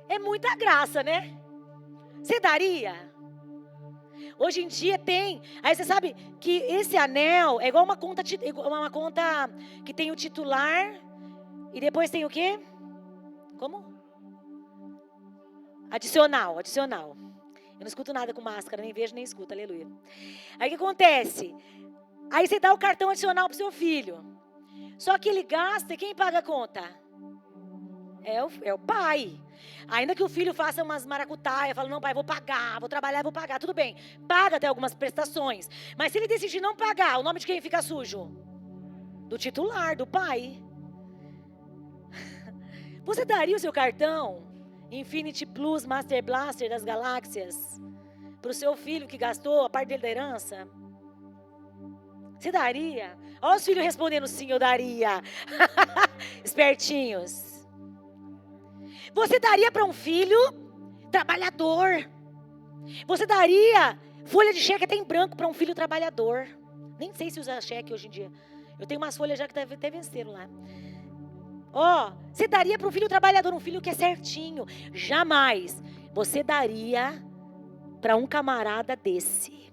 É muita graça, né? Você daria? Hoje em dia tem. Aí você sabe que esse anel é igual uma conta que tem o titular e depois tem o quê? Como? Adicional. Eu não escuto nada com máscara, nem vejo nem escuto, aleluia. Aí o que acontece? Aí você dá o cartão adicional pro seu filho. Só que ele gasta e quem paga a conta? É o pai. Ainda que o filho faça umas maracutaias, fala, não pai, vou pagar, vou trabalhar, vou pagar, tudo bem. Paga até algumas prestações. Mas se ele decidir não pagar, o nome de quem fica sujo? Do titular, do pai. Você daria o seu cartão Infinity Plus, Master Blaster das galáxias para o seu filho que gastou a parte dele da herança? Você daria? Olha os filhos respondendo sim, eu daria. Espertinhos. Você daria para um filho trabalhador. Você daria folha de cheque até em branco para um filho trabalhador. Nem sei se usa cheque hoje em dia. Eu tenho umas folhas já que até venceram lá. Você daria para um filho trabalhador, um filho que é certinho. Jamais você daria para um camarada desse.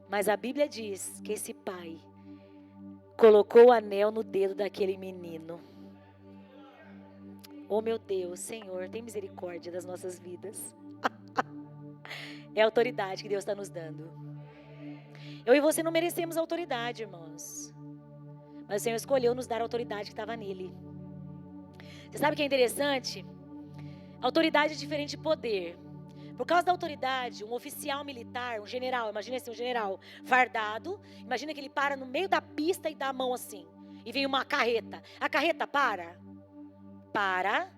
Mas a Bíblia diz que esse pai colocou o anel no dedo daquele menino. Oh meu Deus, Senhor, tem misericórdia das nossas vidas. É a autoridade que Deus está nos dando. Eu e você não merecemos autoridade, irmãos. Mas o Senhor escolheu nos dar a autoridade que estava nele. Você sabe o que é interessante? Autoridade é diferente de poder. Por causa da autoridade, um oficial militar, um general, imagina assim, um general fardado, imagina que ele para no meio da pista e dá a mão assim. E vem uma carreta. A carreta para? Para.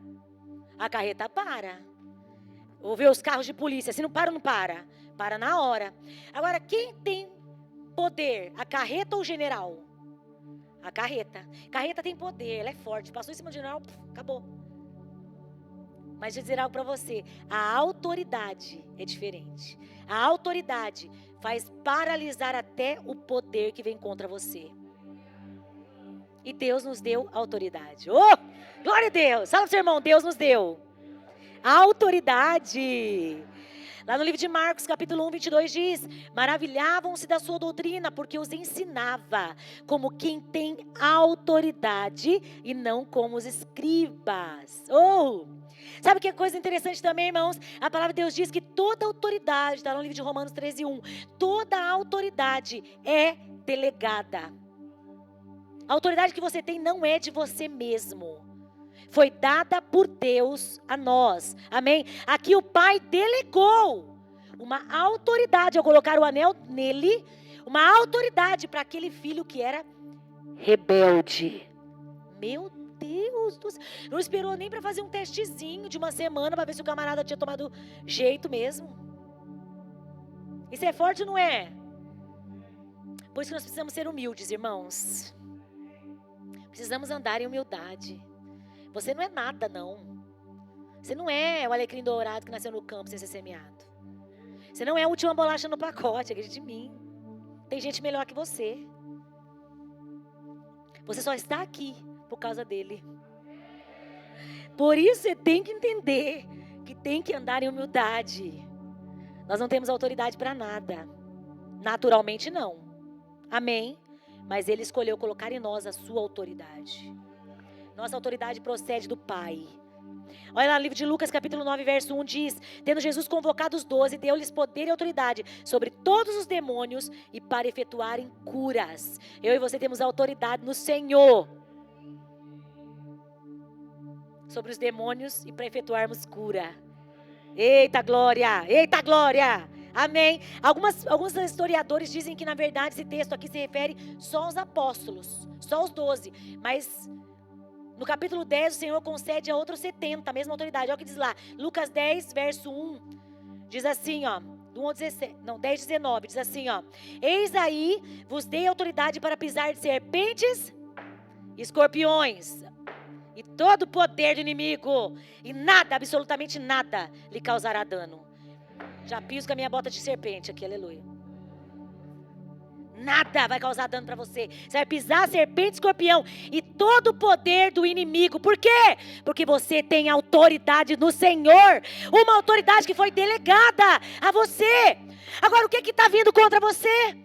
A carreta para. Ou vê os carros de polícia, se não para, não para. Para na hora. Agora, quem tem poder? A carreta ou o general? A carreta. Carreta tem poder, ela é forte. Passou em cima do general, acabou. Mas deixa eu dizer algo para você. A autoridade é diferente. A autoridade faz paralisar até o poder que vem contra você. E Deus nos deu autoridade. Oh, glória a Deus. Fala pro seu irmão, Deus nos deu a autoridade. Lá no livro de Marcos, capítulo 1, 22 diz: maravilhavam-se da sua doutrina, porque os ensinava como quem tem autoridade e não como os escribas. Sabe que coisa interessante também, irmãos? A palavra de Deus diz que toda autoridade, está no livro de Romanos 13:1, toda autoridade é delegada. A autoridade que você tem não é de você mesmo. foi dada por Deus a nós. Amém? Aqui o Pai delegou uma autoridade ao colocar o anel nele, uma autoridade para aquele filho que era rebelde. Meu Deus do céu. Não esperou nem para fazer um testezinho de uma semana para ver se o camarada tinha tomado jeito mesmo. Isso é forte, não é? Por isso que nós precisamos ser humildes, irmãos. Precisamos andar em humildade. Você não é nada, não. Você não é o alecrim dourado que nasceu no campo sem ser semeado. Você não é a última bolacha no pacote, acredite em mim. Tem gente melhor que você. Você só está aqui por causa dele. Por isso você tem que entender que tem que andar em humildade. Nós não temos autoridade para nada. Naturalmente não. Amém? Mas ele escolheu colocar em nós a sua autoridade. Nossa autoridade procede do Pai. Olha lá no livro de Lucas, capítulo 9, verso 1, diz: tendo Jesus convocado os 12, deu-lhes poder e autoridade sobre todos os demônios e para efetuarem curas. Eu e você temos autoridade no Senhor sobre os demônios e para efetuarmos cura. Eita glória! Eita glória! Amém? Alguns historiadores dizem que na verdade esse texto aqui se refere só aos apóstolos, só aos 12, mas no capítulo 10 o Senhor concede a outros 70, a mesma autoridade. Olha o que diz lá, Lucas 10, verso 1, diz assim, ó, do 10, 19, diz assim, ó: eis aí vos dei autoridade para pisar de serpentes, escorpiões e todo o poder do inimigo, e nada, absolutamente nada, lhe causará dano. Já piso com a minha bota de serpente aqui, aleluia. Nada vai causar dano para você. Você vai pisar serpente, escorpião e todo o poder do inimigo. Por quê? Porque você tem autoridade no Senhor. Uma autoridade que foi delegada a você. Agora, o que está vindo contra você?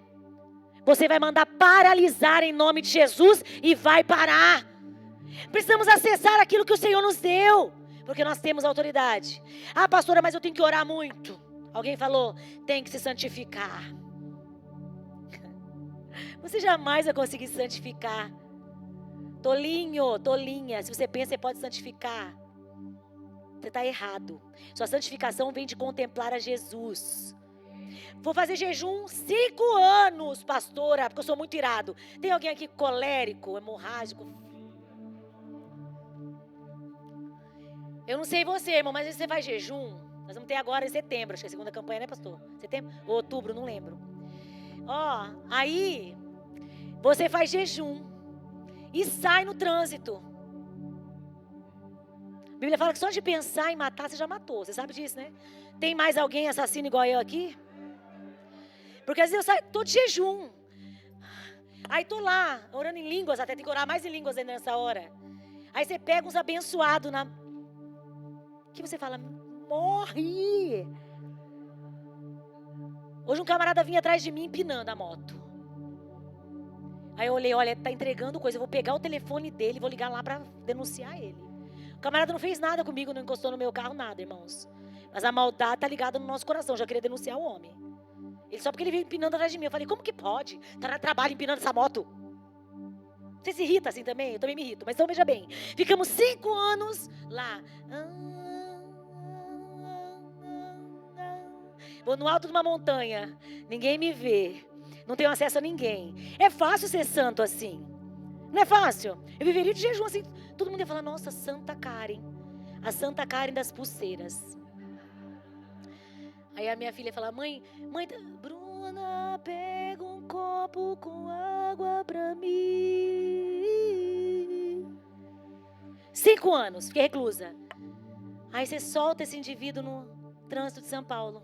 Você vai mandar paralisar em nome de Jesus e vai parar. Precisamos acessar aquilo que o Senhor nos deu, porque nós temos autoridade. Ah, pastora, mas eu tenho que orar muito. Alguém falou, tem que se santificar. Você jamais vai conseguir se santificar. Tolinho, tolinha, se você pensa que você pode santificar, você está errado. Sua santificação vem de contemplar a Jesus. Vou fazer jejum 5 anos, pastora, porque eu sou muito irado. Tem alguém aqui colérico, hemorrágico? Eu não sei você, irmão, mas você faz jejum. Nós vamos ter agora em setembro, acho que é a segunda campanha, né, pastor? Setembro ou outubro, não lembro. Ó, aí você faz jejum e sai no trânsito. A Bíblia fala que só de pensar em matar, você já matou. Você sabe disso, né? Tem mais alguém assassino igual eu aqui? Porque às vezes eu saio, tô de jejum. Aí tô lá, orando em línguas, até tem que orar mais em línguas ainda nessa hora. Aí você pega uns abençoados na... que você fala, morre. Hoje um camarada vinha atrás de mim empinando a moto. Aí eu olhei, olha, tá entregando coisa, eu vou pegar o telefone dele e vou ligar lá para denunciar ele. O camarada não fez nada comigo, não encostou no meu carro, nada, irmãos. Mas a maldade tá ligada no nosso coração, já queria denunciar o homem. Ele só porque ele veio empinando atrás de mim. Eu falei, como que pode? Tá na trabalho empinando essa moto. Você se irrita assim também? Eu também me irrito, mas então veja bem. Ficamos 5 anos lá. Vou no alto de uma montanha, ninguém me vê, não tenho acesso a ninguém. É fácil ser santo assim? Não é fácil? Eu viveria de jejum assim, todo mundo ia falar, nossa, Santa Karen, a Santa Karen das pulseiras. Aí a minha filha ia falar, mãe, Bruna, pega um copo com água pra mim. 5 anos, fiquei reclusa. Aí você solta esse indivíduo no trânsito de São Paulo.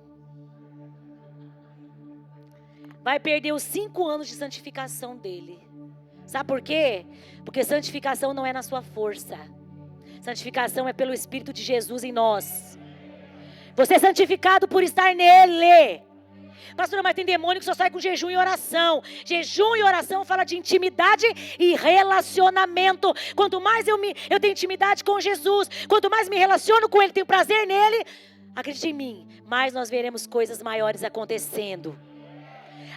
Vai perder os 5 anos de santificação dele. Sabe por quê? Porque santificação não é na sua força. Santificação é pelo Espírito de Jesus em nós. Você é santificado por estar nele. Pastora, mas tem demônio que só sai com jejum e oração. Jejum e oração fala de intimidade e relacionamento. Quanto mais eu tenho intimidade com Jesus, quanto mais me relaciono com ele, tenho prazer nele, acredite em mim, mais nós veremos coisas maiores acontecendo.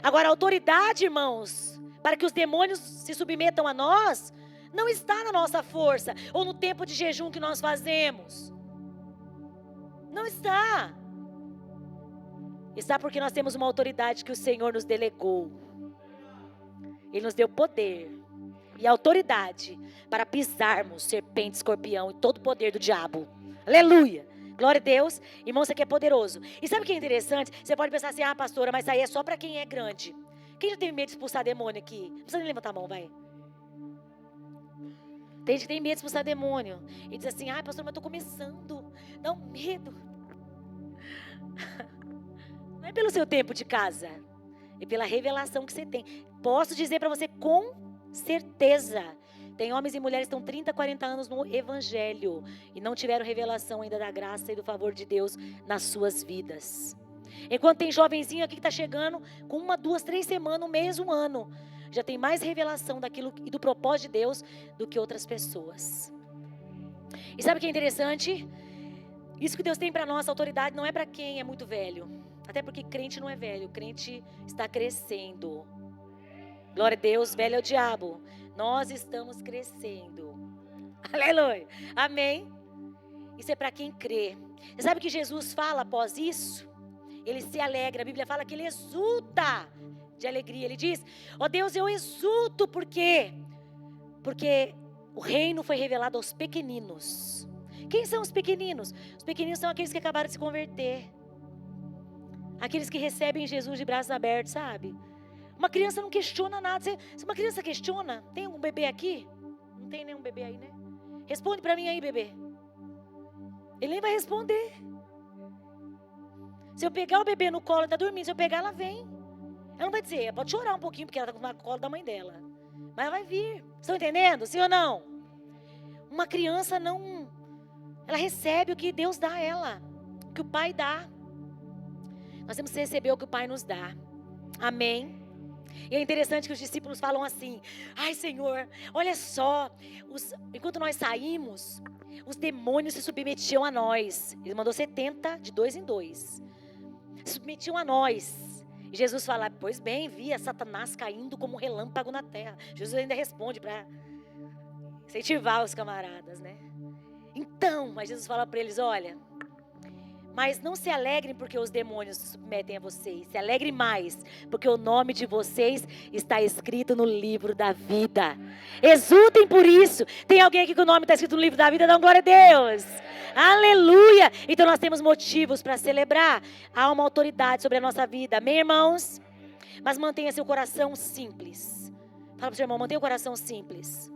Agora, a autoridade, irmãos, para que os demônios se submetam a nós, Não está na nossa força ou no tempo de jejum que nós fazemos. Não está. Está porque nós temos uma autoridade que o Senhor nos delegou. Ele nos deu poder e autoridade para pisarmos serpente, escorpião e todo o poder do diabo. Aleluia. Glória a Deus. Irmão, isso aqui é poderoso. E sabe o que é interessante? Você pode pensar assim, pastora, mas isso aí é só para quem é grande. Quem já teve medo de expulsar demônio aqui? Não precisa nem levantar a mão, vai. Tem gente que tem medo de expulsar demônio. E diz assim, pastor, mas eu estou começando. Dá um medo. Não é pelo seu tempo de casa. É pela revelação que você tem. Posso dizer para você com certeza. Tem homens e mulheres que estão 30, 40 anos no evangelho. E não tiveram revelação ainda da graça e do favor de Deus nas suas vidas. Enquanto tem jovenzinho aqui que está chegando com 1, 2, 3 semanas, um mês, um ano. Já tem mais revelação daquilo e do propósito de Deus do que outras pessoas. E sabe o que é interessante? Isso que Deus tem para nós, a autoridade não é para quem é muito velho. Até porque crente não é velho, crente está crescendo. Glória a Deus, velho é o diabo. Nós estamos crescendo. Aleluia. Amém. Isso é para quem crê. Você sabe o que Jesus fala após isso? Ele se alegra. A Bíblia fala que ele exulta de alegria. Ele diz, Deus, eu exulto porque o reino foi revelado aos pequeninos. Quem são os pequeninos? Os pequeninos são aqueles que acabaram de se converter. Aqueles que recebem Jesus de braços abertos, sabe? Uma criança não questiona nada. Se uma criança questiona, tem um bebê aqui? Não tem nenhum bebê aí, né? Responde para mim aí, bebê. Ele nem vai responder. Se eu pegar o bebê no colo, ele está dormindo. Se eu pegar, ela vem. Ela não vai dizer, ela pode chorar um pouquinho, porque ela está no colo da mãe dela. Mas ela vai vir. Estão entendendo? Sim ou não? Uma criança não... Ela recebe o que Deus dá a ela. O que o Pai dá. Nós temos que receber o que o Pai nos dá. Amém? E é interessante que os discípulos falam assim, ai Senhor, olha só, enquanto nós saímos, os demônios se submetiam a nós. Ele mandou 70 de 2 em 2. Se submetiam a nós. E Jesus fala, pois bem, via Satanás caindo como um relâmpago na terra. Jesus ainda responde para incentivar os camaradas, né? Então, mas Jesus fala para eles, olha, mas não se alegrem porque os demônios se submetem a vocês. Se alegrem mais, porque o nome de vocês está escrito no livro da vida. Exultem por isso. Tem alguém aqui que o nome está escrito no livro da vida? Dá glória a Deus. Aleluia. Então nós temos motivos para celebrar. Há uma autoridade sobre a nossa vida. Amém, irmãos? Mas mantenha seu coração simples. Fala para o seu irmão, mantenha o coração simples.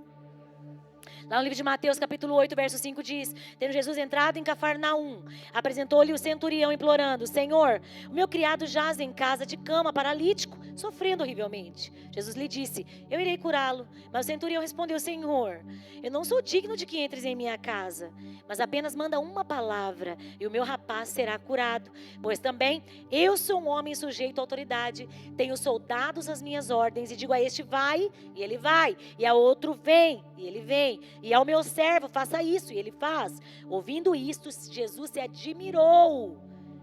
Lá no livro de Mateus, capítulo 8, verso 5 diz, tendo Jesus entrado em Cafarnaum, apresentou-lhe o centurião implorando, Senhor, o meu criado jaz em casa de cama, paralítico, sofrendo horrivelmente. Jesus lhe disse, eu irei curá-lo. Mas o centurião respondeu, Senhor, eu não sou digno de que entres em minha casa, mas apenas manda uma palavra e o meu rapaz será curado. Pois também eu sou um homem sujeito à autoridade, tenho soldados às minhas ordens e digo a este vai e ele vai, e a outro vem e ele vem. E ao meu servo, faça isso, e ele faz. Ouvindo isto, Jesus se admirou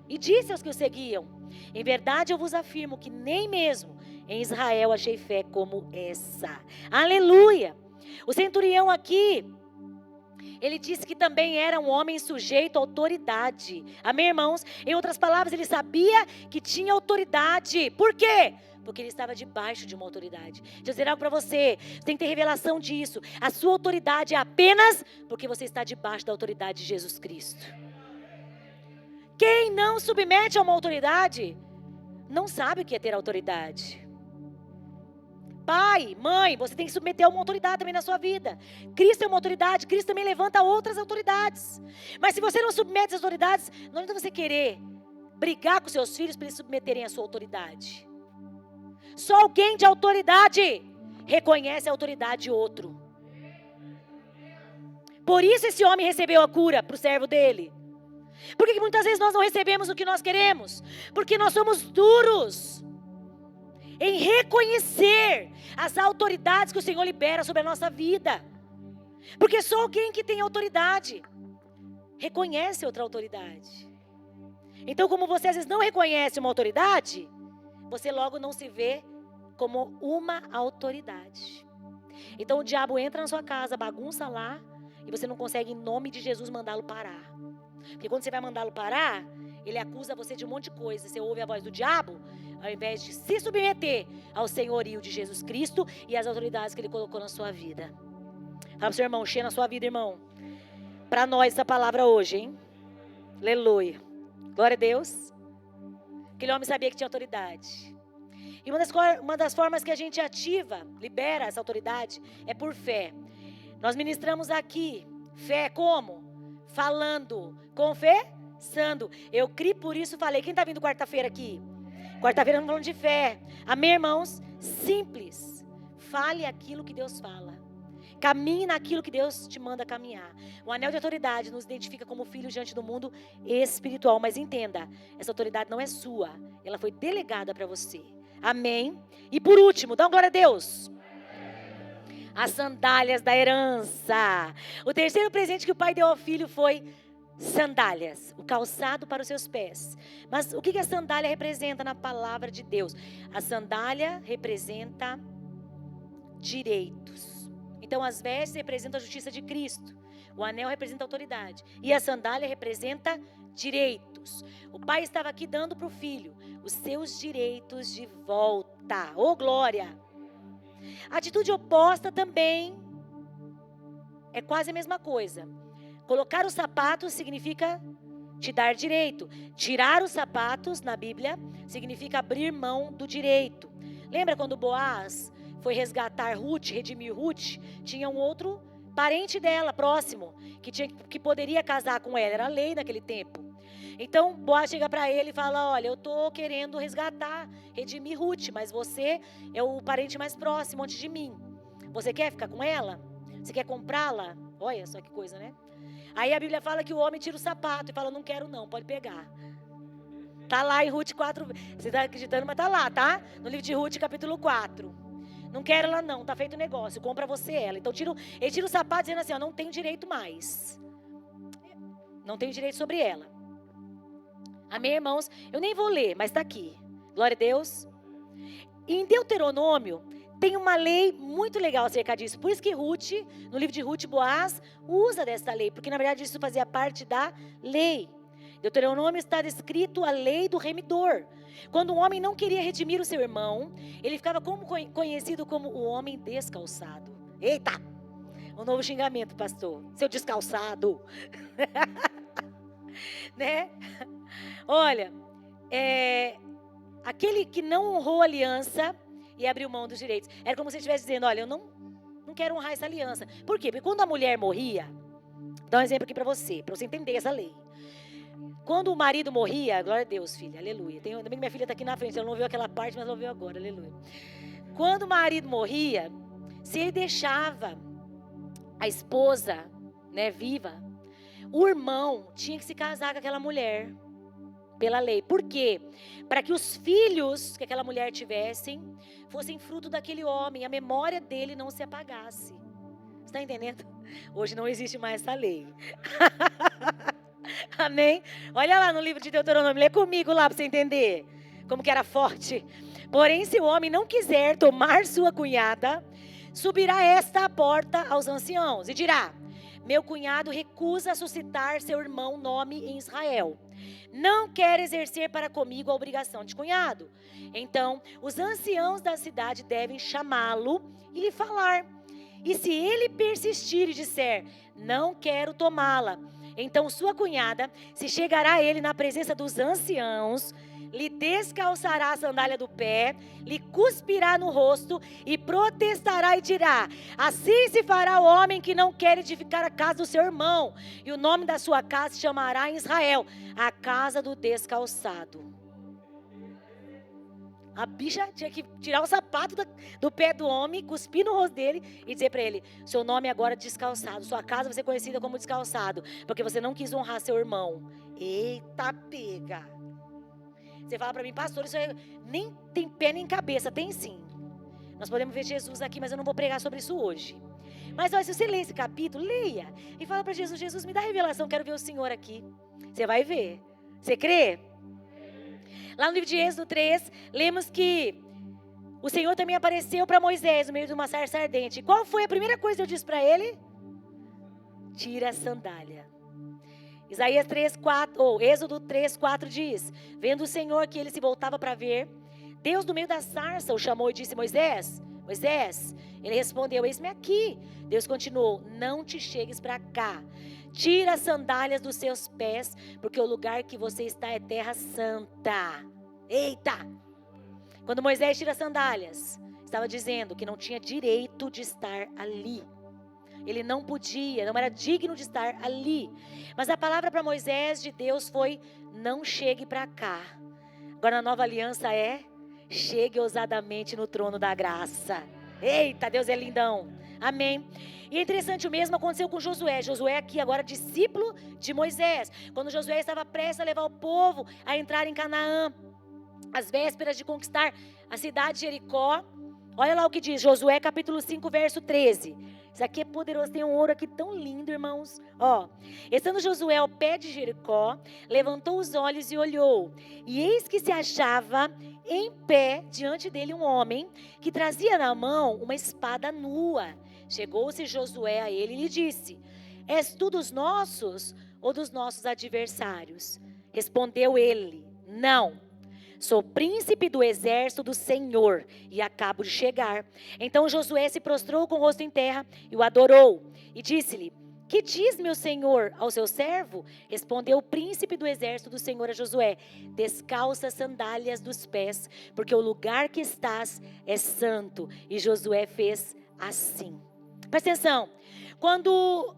e disse aos que o seguiam, em verdade eu vos afirmo que nem mesmo em Israel achei fé como essa. Aleluia! O centurião aqui, ele disse que também era um homem sujeito à autoridade. Amém, irmãos? Em outras palavras, ele sabia que tinha autoridade. Por quê? Porque ele estava debaixo de uma autoridade. Deixa eu dizer algo para você. Você tem que ter revelação disso. A sua autoridade é apenas porque você está debaixo da autoridade de Jesus Cristo. Quem não submete a uma autoridade, não sabe o que é ter autoridade. Pai, mãe, você tem que submeter a uma autoridade também na sua vida. Cristo é uma autoridade, Cristo também levanta outras autoridades. Mas se você não submete as autoridades, não adianta você querer brigar com seus filhos para eles submeterem a sua autoridade. Só alguém de autoridade reconhece a autoridade de outro. Por isso esse homem recebeu a cura para o servo dele. Por que muitas vezes nós não recebemos o que nós queremos? Porque nós somos duros em reconhecer as autoridades que o Senhor libera sobre a nossa vida. Porque só alguém que tem autoridade reconhece outra autoridade. Então, como você às vezes não reconhece uma autoridade, você logo não se vê como uma autoridade. Então o diabo entra na sua casa, bagunça lá, e você não consegue, em nome de Jesus, mandá-lo parar. Porque quando você vai mandá-lo parar, ele acusa você de um monte de coisa. Você ouve a voz do diabo, ao invés de se submeter ao senhorio de Jesus Cristo e às autoridades que ele colocou na sua vida. Fala pro seu irmão, cheia na sua vida, irmão. Para nós essa palavra hoje, hein? Aleluia. Glória a Deus. Aquele homem sabia que tinha autoridade. E uma das formas que a gente ativa, libera essa autoridade, é por fé. Nós ministramos aqui, fé como? Falando, confessando. Eu criei, por isso falei. Quem está vindo quarta-feira aqui? Quarta-feira nós falamos de fé. Amém, irmãos? Simples. Fale aquilo que Deus fala. Caminhe naquilo que Deus te manda caminhar. O anel de autoridade nos identifica como filhos diante do mundo espiritual. Mas entenda, essa autoridade não é sua. Ela foi delegada para você. Amém? E por último, dá uma glória a Deus. As sandálias da herança. O terceiro presente que o pai deu ao filho foi sandálias. O calçado para os seus pés. Mas o que a sandália representa na palavra de Deus? A sandália representa direitos. Então as vestes representam a justiça de Cristo. O anel representa a autoridade. E a sandália representa direitos. O pai estava aqui dando para o filho os seus direitos de volta. Oh, glória! A atitude oposta também é quase a mesma coisa. Colocar os sapatos significa te dar direito. Tirar os sapatos, na Bíblia, significa abrir mão do direito. Lembra quando Boaz foi resgatar Ruth, redimir Ruth? Tinha um outro parente dela, próximo, que poderia casar com ela. Era lei naquele tempo. Então, Boaz chega para ele e fala, olha, eu estou querendo resgatar, redimir Ruth, mas você é o parente mais próximo antes de mim. Você quer ficar com ela? Você quer comprá-la? Olha só que coisa, né? Aí a Bíblia fala que o homem tira o sapato e fala, não quero não, pode pegar. Tá lá em Ruth 4, você está acreditando, mas tá lá, tá? No livro de Ruth, capítulo 4. Não quero ela não, tá feito o negócio, compra você ela. Então ele tira o sapato dizendo assim, ó, não tenho direito mais. Não tenho direito sobre ela. Amém, irmãos? Eu nem vou ler, mas está aqui. Glória a Deus. E em Deuteronômio, tem uma lei muito legal acerca disso. Por isso que Ruth, no livro de Ruth, Boaz, usa dessa lei. Porque, na verdade, isso fazia parte da lei. Deuteronômio está descrito a lei do remidor. Quando um homem não queria redimir o seu irmão, ele ficava conhecido como o homem descalçado. Eita! Um novo xingamento, pastor. Seu descalçado. Né? Olha, aquele que não honrou a aliança e abriu mão dos direitos. Era como se ele estivesse dizendo, olha, eu não quero honrar essa aliança. Por quê? Porque quando a mulher morria, vou dar um exemplo aqui para você entender essa lei. Quando o marido morria, glória a Deus, filha, aleluia. Ainda bem que minha filha está aqui na frente, ela não ouviu aquela parte, mas ela ouviu agora, aleluia. Quando o marido morria, se ele deixava a esposa, né, viva, o irmão tinha que se casar com aquela mulher, pela lei. Por quê? Para que os filhos que aquela mulher tivessem, fossem fruto daquele homem, a memória dele não se apagasse. Você está entendendo? Hoje não existe mais essa lei. Amém? Olha lá no livro de Deuteronômio, lê comigo lá para você entender como que era forte. Porém, se o homem não quiser tomar sua cunhada, subirá esta à porta aos anciãos e dirá, meu cunhado recusa suscitar seu irmão nome em Israel. Não quer exercer para comigo a obrigação de cunhado. Então, os anciãos da cidade devem chamá-lo e lhe falar. E se ele persistir e disser, não quero tomá-la, então sua cunhada se chegará a ele na presença dos anciãos, lhe descalçará a sandália do pé, lhe cuspirá no rosto e protestará e dirá, assim se fará o homem que não quer edificar a casa do seu irmão, e o nome da sua casa se chamará em Israel, a casa do descalçado. A bicha tinha que tirar o sapato do pé do homem, cuspir no rosto dele e dizer para ele, seu nome agora é descalçado, sua casa vai ser conhecida como descalçado, porque você não quis honrar seu irmão. Eita pega! Você fala para mim, pastor, isso nem tem pé nem cabeça. Tem sim. Nós podemos ver Jesus aqui, mas eu não vou pregar sobre isso hoje. Mas olha, se você ler esse capítulo, leia. E fala para Jesus, Jesus, me dá revelação, quero ver o Senhor aqui. Você vai ver. Você crê? Lá no livro de Êxodo 3, lemos que o Senhor também apareceu para Moisés no meio de uma sarça ardente. E qual foi a primeira coisa que eu disse para ele? Tira a sandália. Isaías 3:4, ou Êxodo 3:4 diz: vendo o Senhor que ele se voltava para ver, Deus no meio da sarça o chamou e disse: Moisés, Moisés. Ele respondeu: eis-me aqui. Deus continuou: não te chegues para cá. Tira as sandálias dos seus pés, porque o lugar que você está é terra santa. Eita! Quando Moisés tira as sandálias, estava dizendo que não tinha direito de estar ali. Ele não podia, não era digno de estar ali. Mas a palavra para Moisés de Deus foi: não chegue para cá. Agora na nova aliança é: chegue ousadamente no trono da graça. Eita, Deus é lindão. Amém. E é interessante, o mesmo aconteceu com Josué. Josué aqui agora discípulo de Moisés. Quando Josué estava prestes a levar o povo a entrar em Canaã, às vésperas de conquistar a cidade de Jericó. Olha lá o que diz Josué capítulo 5, verso 13. Isso aqui é poderoso, tem um ouro aqui tão lindo, irmãos. Ó, estando Josué ao pé de Jericó, levantou os olhos e olhou. E eis que se achava em pé diante dele um homem que trazia na mão uma espada nua. Chegou-se Josué a ele e lhe disse: és tu dos nossos ou dos nossos adversários? Respondeu ele: não. Sou príncipe do exército do Senhor e acabo de chegar. Então Josué se prostrou com o rosto em terra e o adorou. E disse-lhe: que diz meu senhor ao seu servo? Respondeu o príncipe do exército do Senhor a Josué: descalça as sandálias dos pés, porque o lugar que estás é santo. E Josué fez assim. Presta atenção. Quando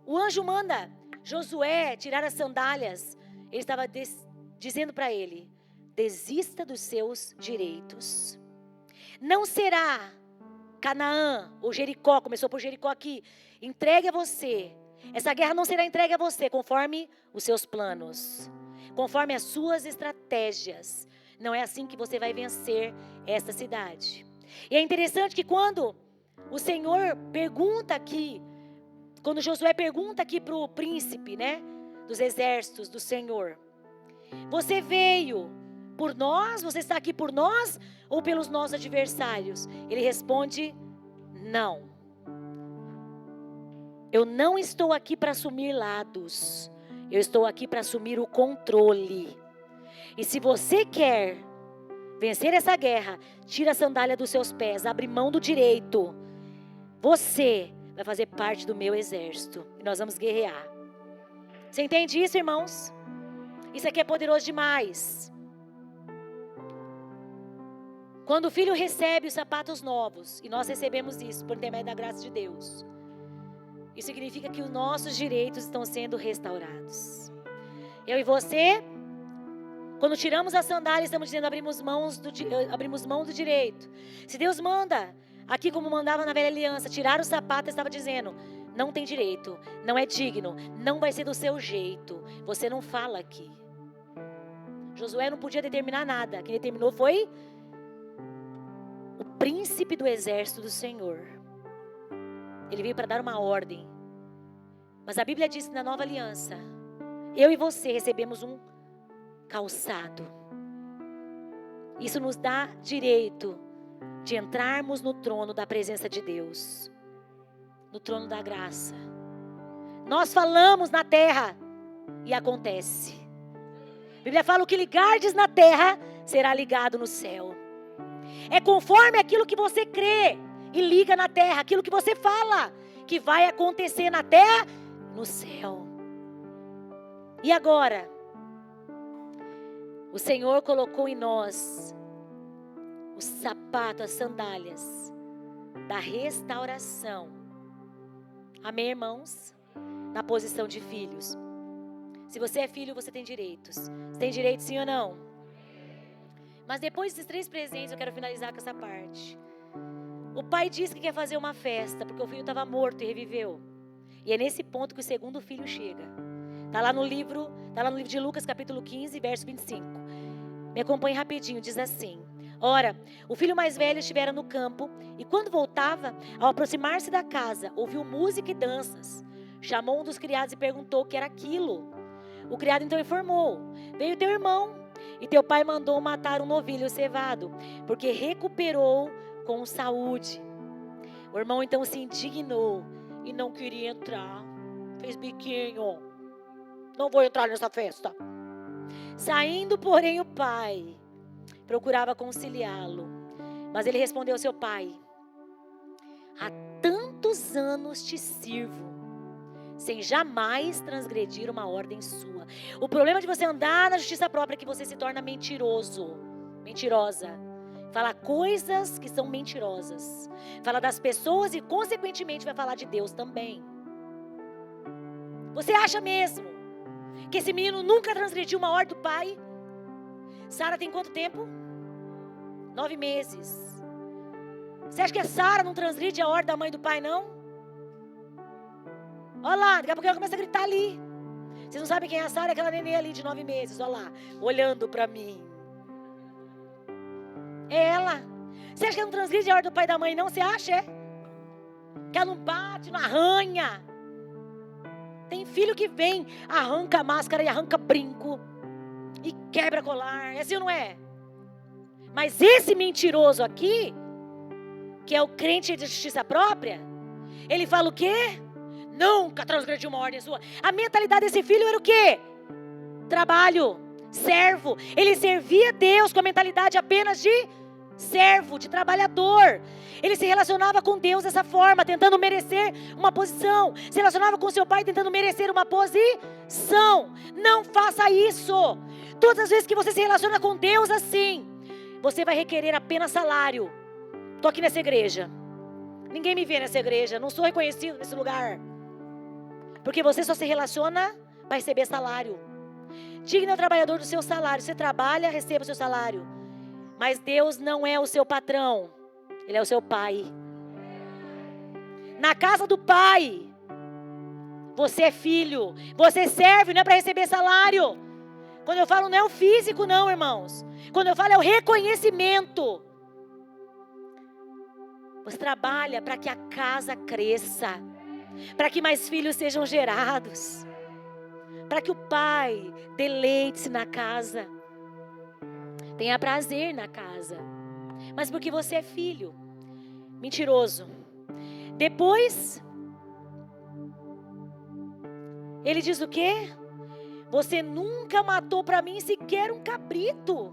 o anjo manda Josué tirar as sandálias, ele estava dizendo para ele: desista dos seus direitos. Não será Canaã ou Jericó, começou por Jericó aqui, entregue a você. Essa guerra não será entregue a você conforme os seus planos, conforme as suas estratégias. Não é assim que você vai vencer esta cidade. E é interessante que quando o Senhor pergunta aqui, quando Josué pergunta aqui para o príncipe, né, dos exércitos do Senhor: você veio por nós? Você está aqui por nós ou pelos nossos adversários? Ele responde: não. Eu não estou aqui para assumir lados. Eu estou aqui para assumir o controle. E se você quer vencer essa guerra, tira a sandália dos seus pés, abre mão do direito. Você vai fazer parte do meu exército e nós vamos guerrear. Você entende isso, irmãos? Isso aqui é poderoso demais. Quando o filho recebe os sapatos novos, e nós recebemos isso por intermédio da graça de Deus, isso significa que os nossos direitos estão sendo restaurados. Eu e você, quando tiramos a sandália, estamos dizendo: abrimos mão do direito. Se Deus manda, aqui como mandava na velha aliança, tirar o sapato, estava dizendo: não tem direito, não é digno, não vai ser do seu jeito, você não fala aqui. Josué não podia determinar nada, quem determinou foi o príncipe do exército do Senhor. Ele veio para dar uma ordem. Mas a Bíblia diz que na nova aliança, eu e você recebemos um calçado. Isso nos dá direito de entrarmos no trono da presença de Deus, no trono da graça. Nós falamos na terra e acontece. A Bíblia fala: o que ligardes na terra será ligado no céu. É conforme aquilo que você crê e liga na terra, aquilo que você fala, que vai acontecer na terra, no céu. E agora, o Senhor colocou em nós os sapatos, as sandálias da restauração. Amém, irmãos? Na posição de filhos. Se você é filho, você tem direitos. Você tem direito, sim ou não? Mas depois desses 3 presentes, eu quero finalizar com essa parte. O pai disse que quer fazer uma festa, porque o filho estava morto e reviveu. E é nesse ponto que o segundo filho chega. Está lá no livro de Lucas, capítulo 15, verso 25. Me acompanhe rapidinho, diz assim: ora, o filho mais velho estivera no campo, e quando voltava, ao aproximar-se da casa, ouviu música e danças. Chamou um dos criados e perguntou o que era aquilo. O criado então informou: veio teu irmão, e teu pai mandou matar um novilho cevado. porque recuperou com saúde. O irmão então se indignou e não queria entrar. Fez biquinho. Não vou entrar nessa festa. Saindo, porém, o pai procurava conciliá-lo. Mas ele respondeu ao seu pai: há tantos anos te sirvo, sem jamais transgredir uma ordem sua. O problema de você andar na justiça própria é que você se torna mentiroso, mentirosa. Fala coisas que são mentirosas. Fala das pessoas e, consequentemente, vai falar de Deus também. Você acha mesmo que esse menino nunca transgrediu uma ordem do pai? Sara tem quanto tempo? 9 meses. Você acha que a Sara não transgride a ordem da mãe e do pai, não? Olha lá, daqui a pouco ela começa a gritar ali. Vocês não sabem quem é a Sara? É aquela neném ali de 9 meses, olha lá, olhando pra mim. É ela. Você acha que ela não transgride a ordem do pai e da mãe, não? Você acha, é? Que ela não bate, não arranha. Tem filho que vem, arranca a máscara e arranca brinco. E quebra colar. É assim ou não é? Mas esse mentiroso aqui, que é o crente de justiça própria, ele fala o quê? Nunca transgrediu uma ordem sua. A mentalidade desse filho era o quê? Trabalho, servo. Ele servia a Deus com a mentalidade apenas de servo, de trabalhador. Ele se relacionava com Deus dessa forma, tentando merecer uma posição. Se relacionava com seu pai tentando merecer uma posição. Não faça isso. Todas as vezes que você se relaciona com Deus assim, você vai requerer apenas salário. Estou aqui nessa igreja. Ninguém me vê nessa igreja. Não sou reconhecido nesse lugar. Porque você só se relaciona para receber salário. Digno é o trabalhador do seu salário. Você trabalha, receba o seu salário. Mas Deus não é o seu patrão. Ele é o seu pai. Na casa do pai, você é filho. Você serve, não é para receber salário. Quando eu falo não é o físico não, irmãos. Quando eu falo é o reconhecimento. Você trabalha para que a casa cresça. Para que mais filhos sejam gerados. Para que o pai deleite-se na casa. Tenha prazer na casa. Mas porque você é filho. Mentiroso. Depois, ele diz o quê? Você nunca matou para mim sequer um cabrito.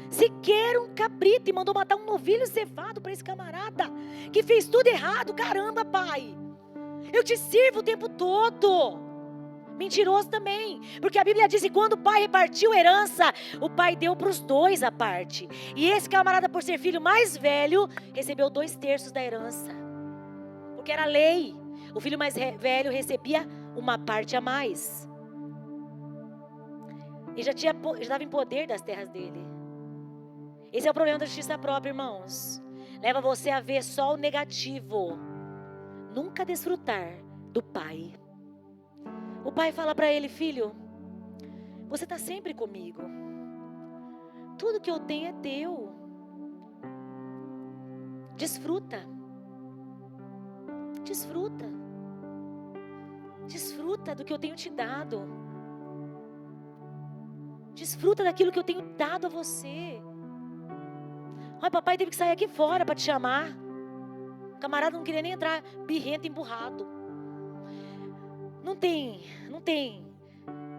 Sequer um cabrito. E mandou matar um novilho cevado para esse camarada. Que fez tudo errado. Caramba, pai. Eu te sirvo o tempo todo. Mentiroso também, porque a Bíblia diz que quando o pai repartiu a herança, o pai deu para os dois a parte. E esse camarada, por ser filho mais velho, recebeu 2/3 da herança. Porque era lei. O filho mais velho recebia uma parte a mais. E já estava em poder das terras dele. Esse é o problema da justiça própria, irmãos. Leva você a ver só o negativo. Nunca desfrutar do pai. O pai fala para ele: filho, você está sempre comigo. Tudo que eu tenho é teu. Desfruta. Desfruta. Desfruta do que eu tenho te dado. Desfruta daquilo que eu tenho dado a você. Olha, papai teve que sair aqui fora para te chamar. O camarada não queria nem entrar, birrento, emburrado. Não tem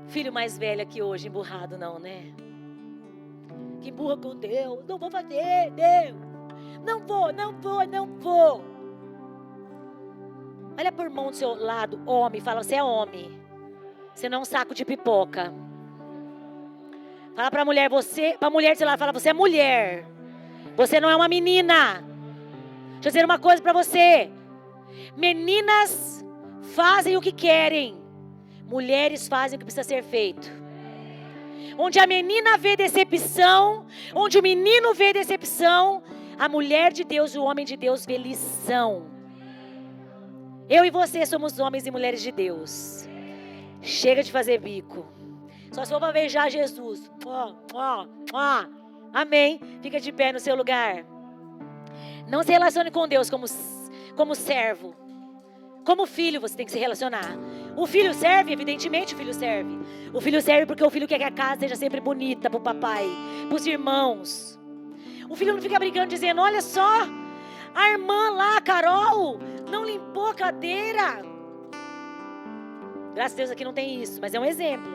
filho mais velho aqui hoje emburrado não, né? Que emburra com Deus. Não vou fazer, Deus. Não vou. Olha pro irmão do seu lado, homem, fala: você é homem. Você não é um saco de pipoca. Fala pra mulher, pra mulher do seu lado, fala: você é mulher. Você não é uma menina. Deixa eu dizer uma coisa pra você. Meninas fazem o que querem. Mulheres fazem o que precisa ser feito. Onde a menina vê decepção, onde o menino vê decepção, a mulher de Deus e o homem de Deus vê lição. Eu e você somos homens e mulheres de Deus. Chega de fazer bico. Só se for para beijar Jesus. Amém. Fica de pé no seu lugar. Não se relacione com Deus como servo. Como filho você tem que se relacionar. O filho serve, evidentemente o filho serve. O filho serve porque o filho quer que a casa seja sempre bonita pro papai, pros irmãos. O filho não fica brincando dizendo, olha só, a irmã lá, a Carol, não limpou a cadeira. Graças a Deus aqui não tem isso, mas é um exemplo.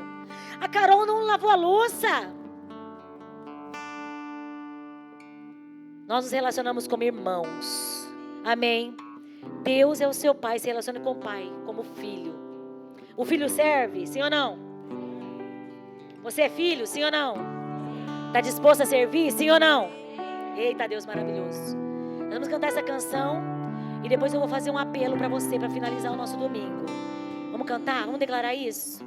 A Carol não lavou a louça. Nós nos relacionamos como irmãos. Amém. Deus é o seu pai, se relaciona com o pai, como filho. O filho serve, sim ou não? Você é filho, sim ou não? Está disposto a servir, sim ou não? Eita, Deus maravilhoso. Nós vamos cantar essa canção e depois eu vou fazer um apelo para você, para finalizar o nosso domingo. Vamos cantar? Vamos declarar isso?